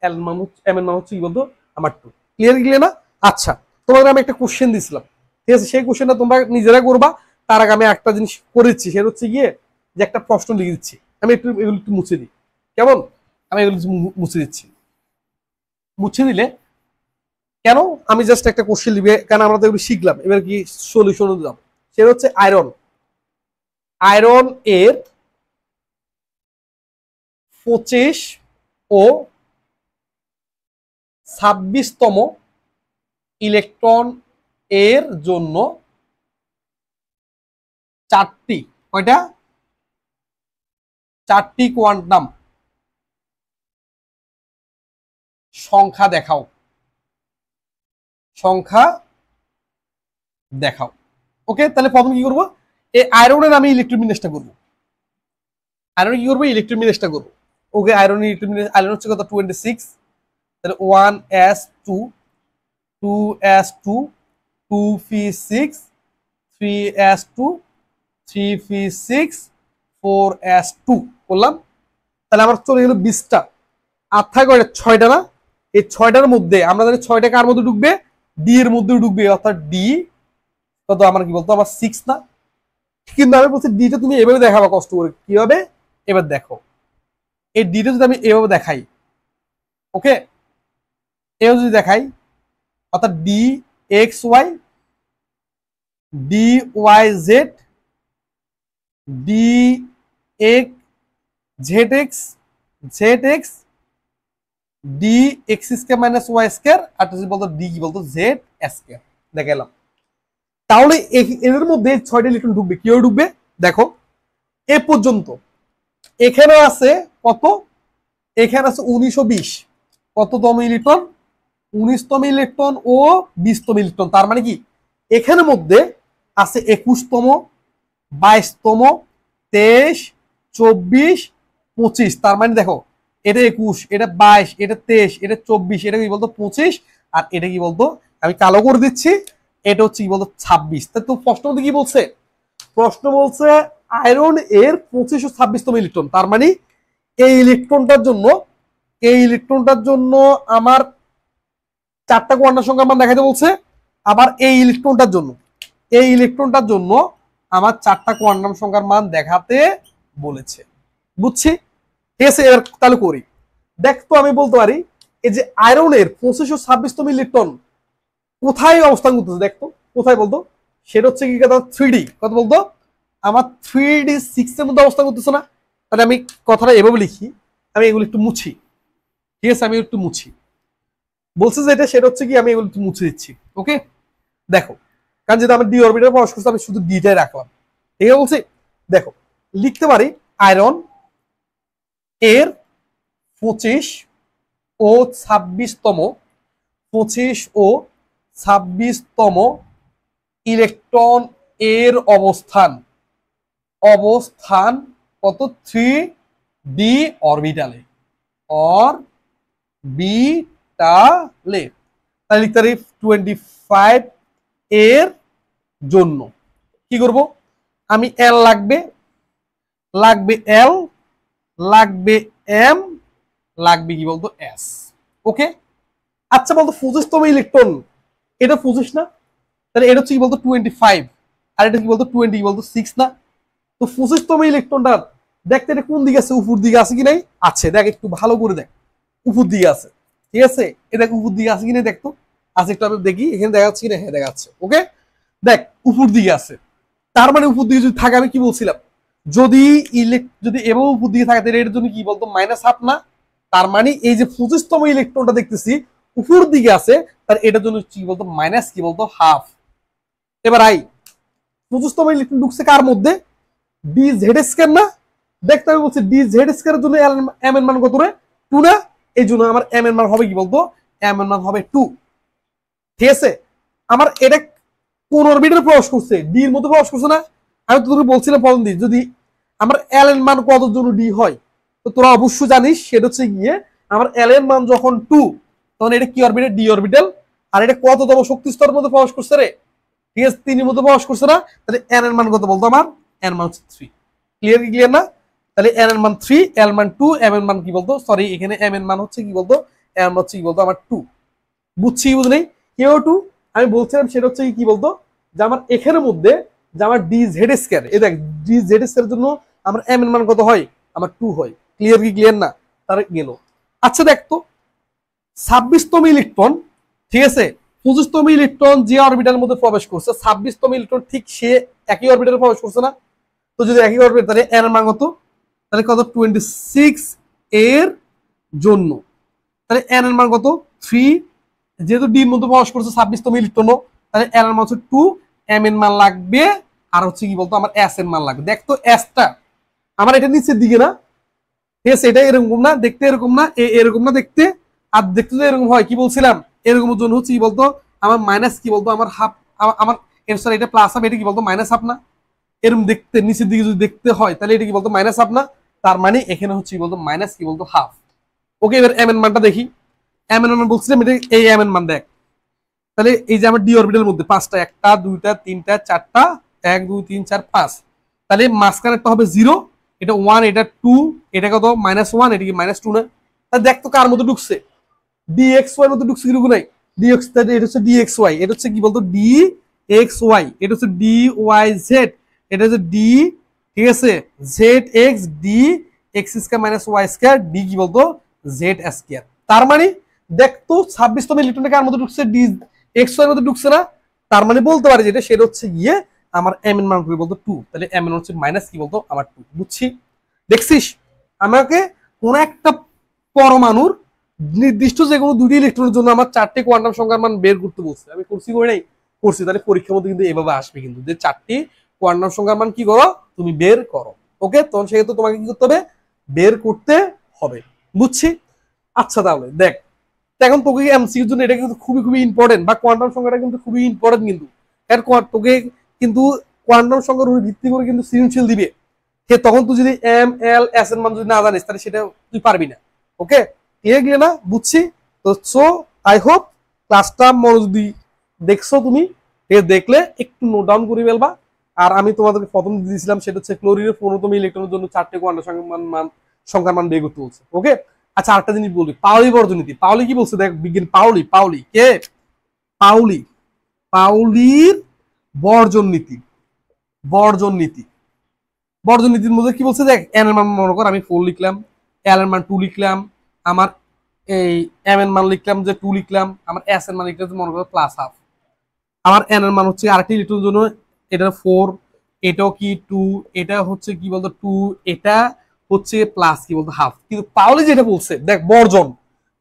এল মান হচ্ছে, এম এর মান হচ্ছে কি বলতো আমার 2। ক্লিয়ার না? আচ্ছা, তোমাদের আমি একটা কোশ্চেন দিছিলাম, ঠিক আছে, সেই কোশ্চেনটা তোমরা নিজেরা করবা। তার আগে আমি একটা জিনিস করেছি, সেটা হচ্ছে গিয়ে যে একটা প্রশ্ন লিখে দিচ্ছি, আমি একটু এগুলো একটু মুছে দিই, কেমন? আমি এগুলো মুছে দিচ্ছি। মুছে দিলে কেন, আমি জাস্ট একটা কোশ্চেন লিখবে, কারণ আমরা তো এগুলো শিখলাম, এবার কি সলিউশন দিলাম। সেটা হচ্ছে আয়রন, আয়রন এর 25 ও 26তম ইলেকট্রন এর জন্য চারটি, কয়টা, চারটি কোয়ান্টাম সংখ্যা দেখাও, সংখ্যা দেখাও। ওকে, তাহলে প্রথম কি করবো, এই আয়রনের আমি ইলেকট্রোমিনেসটা করবো, আয়রন কি করবো, ইলেকট্রোমিনেসটা করবো। ওকে, আয়রন ইলেকট্রোমিনেস, আয়রন হচ্ছে কত 26, তাহলে 1s2, 2s2, 2p6, 3s2, 3p6, 4s2 করলাম। তাহলে আমার চলে গেল 20টা, আর থাকে 6টা না। এই 6টার মধ্যে আমরা জানি 6টা কার মধ্যে ঢুকবে, ডি এর মধ্যে ঢুকবে, অর্থাৎ ডি কত আমার কি বলতো আমার 6 না। কিন্তু আমি বলছি ডিটা তুমি এভাবে দেখাবা কষ্ট করে, কি হবে এবার দেখো, এই ডিটা যদি আমি এভাবে দেখাই, ওকে, এভাবে যদি দেখাই, অর্থাৎ d x y, d y z, d x z x, z x, d x square minus y square, আর যদি বলতো ডি কি বলতো জেড স্কয়ার, দেখালাম। তাহলে এদের মধ্যে 6টা ইলেকট্রন ঢুকবে, কিভাবে ঢুকবে দেখো, এ পর্যন্ত এখানে আছে কত, এখানে আছে 1920, কততম ইলেকট্রন, 19তম ইলেকট্রন ও 20তম ইলেকট্রন। তার মানে কি এখানের মধ্যে আছে 21তম, 22তম, 23, 24, 25। তার মানে দেখো এটা 21, এটা 22, এটা 23, এটা 24, এটা কি বলতো 25, আর এটা কি বলতো আমি কালো করে দিচ্ছি, এটা হচ্ছে কি বলতো 26। তা তো প্রশ্ন মধ্যে কি বলছে, প্রশ্ন বলছে আয়রন এর 25 ও 26তম ইলেকট্রন। তার মানে এই ইলেকট্রনটার জন্য, এই ইলেকট্রনটার জন্য আমার চারটা কোয়ান্টাম সংখ্যার মান দেখাতে বলছে। আবার এই ইলেকট্রনটার জন্য, এই ইলেকট্রনটার জন্য আমার চারটা কোয়ান্টাম সংখ্যার মান দেখাতে বলেছে, বুঝছি। ঠিক আছে, এবার তাহলে করি। দেখ তো আমি বলতে পারি এই যে আয়রনের 25 ও 26তম ইলেকট্রন কোথায় অবস্থান করতেছে, দেখতো কোথায় বলতো, সেটা হচ্ছে কি কথা 3D, কত বলতো আমার 3d6 এর মধ্যে অবস্থান করতেছে না। তাহলে আমি কথাটা এভাবে লিখি, আমি এগুলো একটু মুছি, ঠিক আছে, আমি একটু মুছি, বলছে যে এটা, সেটা হচ্ছে কি আমি এগুলো একটু মুছে দিচ্ছি। ওকে, দেখো, কারণ যেটা আমি ডি অরবিটাল প্রকাশ করছি, আমি শুধু ডিটাই রাখলাম, ঠিক আছে বলছি। দেখো লিখতে পারি আয়রন এর 25 ও 26তম, 25 ও 26তম ইলেকট্রন এর অবস্থান, অবস্থান কত 3d অরবিটালে, অরবিটালে, তাহলে লিখতে পারি 25 এর জন্য কি করব, আমি এল লাগবে, এল লাগবে, এম লাগবে কি বলতো এস। ওকে, আচ্ছা বলতো 25তম ইলেকট্রন, এটা 25 না, তাহলে এটা হচ্ছে কি বলতো 25, আর এটা কি বলতো 20 কি বলতো 6 না। তো 25তম ইলেকট্রনটা দেখতে এটা কোন দিকে আছে, উপর দিকে আছে কি নাই, আছে, দেখ একটু ভালো করে দেখ, উপর দিকে আছে, ঠিক আছে, এটা উপর দিকে আছে কি নাই দেখতো, আছে, একটু আমি দেখি এখানে দেখা যাচ্ছে কি না, হ্যাঁ দেখা যাচ্ছে। ওকে, দেখ উপর দিকে আছে, তার মানে উপর দিকে যদি থাকে, আমি কি বলছিলাম, যদি যদি এভাবে উপর দিকে থাকে তাহলে এটার জন্য কি বলতো মাইনাস হাফ না, তার মানে এই যে 25তম ইলেকট্রনটা দেখতেছি উপর দিকে আছে, তার এটার জন্য কি বলতো মাইনাস কি বলতো হাফ। এবার আই 25তম ইলেকট্রন ঢুকছে কার মধ্যে, ডি জেড স্কয়ার না, দেখতে আমি বলছি ডি জেড স্কয়ারের জন্য এম এর মান কত রে 2 না, এই জন্য আমার এম এর মান হবে কি বলতো, এম এর মান হবে 2। ঠিক আছে, আমার এটা কোন অরবিটালে প্রবেশ করছে, ডি এর মধ্যে প্রবেশ করছে না, আমি তোকে বলছিলাম প্রথম দিন যদি আমার এল এর মান কত জন্য ডি হয়, তো তোরা অবশ্যই জানিস সেটা হচ্ছে গিয়ে আমার এল এর মান যখন 2, তখন এটা কি অরবিটাল, ডি অরবিটাল, আর এটা কততম শক্তি স্তরের মধ্যে প্রবেশ করছে রে, ঠিক আছে 3 এর মধ্যে প্রবেশ করছে না, তাহলে এন এর মান কত বলতো আমার, এন মান হচ্ছে 3। ক্লিয়ার কি ক্লিয়ার না, তাহলে এন এর মান 3, এল মান 2, এম এর মান কি বলতো, সরি এখানে এম এর মান হচ্ছে কি বলতো, এম হচ্ছে কি বলতো আমার 2। বুঝছি বুঝলি, কেউ 2, আমি বলছিলাম সেটা হচ্ছে কি বলতো, যে আমার এখানের মধ্যে যে আমার ডি জেড স্কয়ার, এই দেখ ডি জেড স্কয়ারের জন্য আমার এম এর মান কত হয়, আমার 2 হয়। ক্লিয়ার কি ক্লিয়ার না, তার গেল। আচ্ছা দেখ তো 26তম ইলেকট্রন, ঠিক আছে 25তম ইলেকট্রন যে অরবিটালের মধ্যে প্রবেশ করছে, 26তম ইলেকট্রন ঠিক সে একই অরবিটালে প্রবেশ করছে না, তো যদি একই অরবিটাল তাহলে এন এর মান কত, তাহলে কত 26 এর জন্য, তাহলে এন এর মান কত 3, যেহেতু ডি এর মধ্যে প্রবেশ করছে 26তম ইলেকট্রন, তাহলে এন এর মান হচ্ছে 2, এম এর মান লাগবে, আর হচ্ছে কি বলতো আমার এস এর মান লাগবে। দেখ তো এসটা আমার এটা নিচের দিকে না, ঠিক আছে, এটা এরকম না দেখতে, এরকম না, এরকম না দেখতে, আর দেখতে তো এরকম হয়, কি বলছিলাম এরকমের জন্য হচ্ছে কি বলতো আমার মাইনাস কি বলতো আমার হাফ, আমার সরি এটা প্লাস হাফ, এটা কি বলতো মাইনাস হাফ না, এরকম দেখতে নিচের দিকে যদি দেখতে হয় তাহলে এটা কি বলতো মাইনাস হাফ না, তার মানে এখানে হচ্ছে কি বলতো মাইনাস কি বলতো হাফ। ওকে, এবার এম এর মানটা দেখি, এম এর মান বলছিলাম এটা, এই এম এর মান দেখ, তাহলে এই যে আমার ডি অরবিটালের মধ্যে 5টা, 1টা 2টা 3টা 4টা, 1 2 3 4 5, তাহলে মাঝখানেরটা হবে 0, এটা 1, এটা 2, এটা কত -1, এটা কি -2 না, তাহলে দেখ তো কার মধ্যে ঢুকছে, ডিএক্স ওয়াই এর মধ্যে ঢুকছে কি ঢুকে নাই, ডিএক্স, তাহলে এটা হচ্ছে ডিএক্স ওয়াই, এটা হচ্ছে কি বলতো ডিএক্স ওয়াই, এটা হচ্ছে ডি ওয়াই জেড, এটা হচ্ছে ডি, ঠিক আছে z x, d x square minus y square, d কি বলতো জেড স্কয়ার। তার মানে দেখ তো 26তম ইলেকট্রনটা কার মধ্যে ঢুকছে, ডি এক্স ওয়াই এর মধ্যে ঢুকছে না, তার মানে বলতে পারি যেটা সেটা হচ্ছে গিয়ে আমার এম এর মান কি বলতো 2, তাহলে এম এর হচ্ছে মাইনাস কি বলতো আমার 2। বুঝছি, দেখছিস আমাকে কোন একটা পরমাণুর নির্দিষ্ট যে কোনো দুটি ইলেকট্রনের জন্য আমার 4টি কোয়ান্টাম সংখ্যার মান বের করতে বলছে, আমি করছি করে নাই, করছি, তাহলে পরীক্ষার মধ্যে কিন্তু এভাবে আসবে কিন্তু যে 4টি কোয়ান্টাম সংখ্যার মান কি করো তুমি বের করো। ওকে, তখন সেক্ষেত্রে তোমাকে কি করতে হবে, বের করতে হবে। বুঝছি, আচ্ছা তাহলে দেখ, এখন তোকে এমসিকিউর জন্য এটা কিন্তু খুবই খুবই ইম্পর্টেন্ট, বা কোয়ান্টাম সংখ্যাটা কিন্তু খুবই ইম্পর্টেন্ট কিন্তু, এর তোকে কিন্তু কোয়ান্টাম সংখ্যার উপর ভিত্তি করে কিন্তু সৃজনশীল দিবে, তখন তুই যদি এম এল এস এর মান যদি না জানিস তাহলে সেটা তুই পারবি না। ওকে, ক্লিয়ার ক্লিয়ার না, বুঝছি তো। সো আই হোপ ক্লাসটা মনোযোগী দেখছো তুমি, দেখলে একটু নোট ডাউন করে ফেলবা। আর আমি তোমাদেরকে প্রথম দিয়েছিলাম সেটা হচ্ছে ক্লোরিনের 15তম ইলেকট্রনের জন্য 4টি কোয়ান্টাম সংখ্যার মান বের করতে বলছে। ওকে, আচ্ছা আরেকটা জিনিস বলবি, পাউলি বর্জনীতি, পাউলি কি বলছে দেখ, বিজ্ঞান পাউলি, পাউলি কে, পাউলি, পাউলির বর্জন নীতি, বর্জন নীতি, বর্জন নীতির মধ্যে কি বলছে দেখ, এন এর মান মনে কর আমি 4 লিখলাম, এল এর মান 2 লিখলাম, আমার এই এম এর মান লিখলাম যে 2 লিখলাম, আমার এস এর মান লিখলাম মনে করো প্লাস হাফ, আমার এন এর মান হচ্ছে আরেকটি ইলেকট্রনের জন্য এটা 4, এটাও কি 2, এটা হচ্ছে কি বলতো 2, এটা হচ্ছে প্লাস কি বলতো হাফ। কিন্তু পাউলি যেটা বলছে দেখ বর্জন,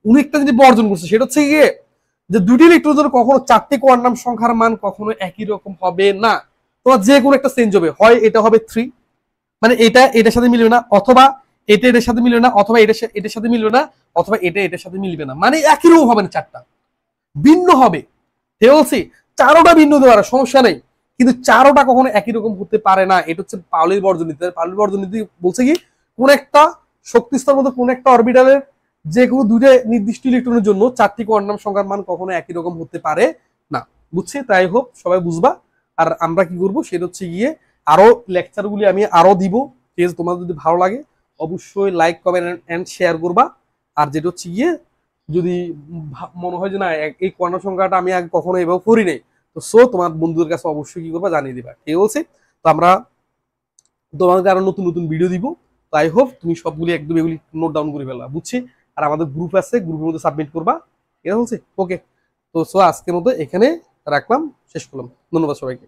উনি একটা যদি বর্জন করছে সেটা হচ্ছে গিয়ে যে দুটি ইলেকট্রনের জন্য কখনো 4টি কোয়ান্টাম সংখ্যার মান কখনো একই রকম হবে না, তোমার যে কোনো একটা চেঞ্জ হবে, হয় এটা হবে 3, মানে এটা এটার সাথে মিলবে না, অথবা এটা এটার সাথে মিলবে না, অথবা এটা এটার সাথে মিলবে না, অথবা এটা এটার সাথে মিলবে না, মানে একই রকম হবে না, 4টা ভিন্ন হবে। ঠিক বলছি, 4টা ভিন্ন হতে পারে সমস্যা নেই, কিন্তু 4টা কখনো একই রকম হতে পারে না। এটা হচ্ছে পাউলির বর্জন নীতি। পাউলির বর্জন নীতি বলছে কি, কোন একটা শক্তি স্তর মধ্যে কোন একটা অরবিটালের যে কোনো দুইটা নির্দিষ্ট ইলেকট্রনের জন্য 4টি কোয়ান্টাম সংখ্যার মান কখনো একই রকম হতে পারে না। বুঝছি? তাই হোক সবাই বুঝবা। আর আমরা কি করবো সেটা হচ্ছে গিয়ে আরো লেকচারগুলি আমি আরো দিব। ঠিক আছে, তোমাদের যদি ভালো লাগে অবশ্যই লাইক কমেন্ট এন্ড শেয়ার করবা। আর যেটা হচ্ছে গিয়ে যদি মনে হয় যে না এই কোয়ান্টাম সংখ্যাটা আমি আগে কখনো এভাবে করি নাই, তো তোমার বন্ধুদের কাছে অবশ্যই কি করবা জানিয়ে দিবা। ঠিক আছে, তো আমরা তোমাকে আরো নতুন নতুন ভিডিও দিব। তো আই হোপ তুমি সবগুলি একদম এগুলি নোট ডাউন করে ফেলবা। বুঝছি? আর আমাদের গ্রুপ আছে, গ্রুপের মধ্যে সাবমিট করবা। ঠিক আছে, ওকে। তো আজকের মতো এখানে রাখলাম, শেষ করলাম। ধন্যবাদ সবাইকে।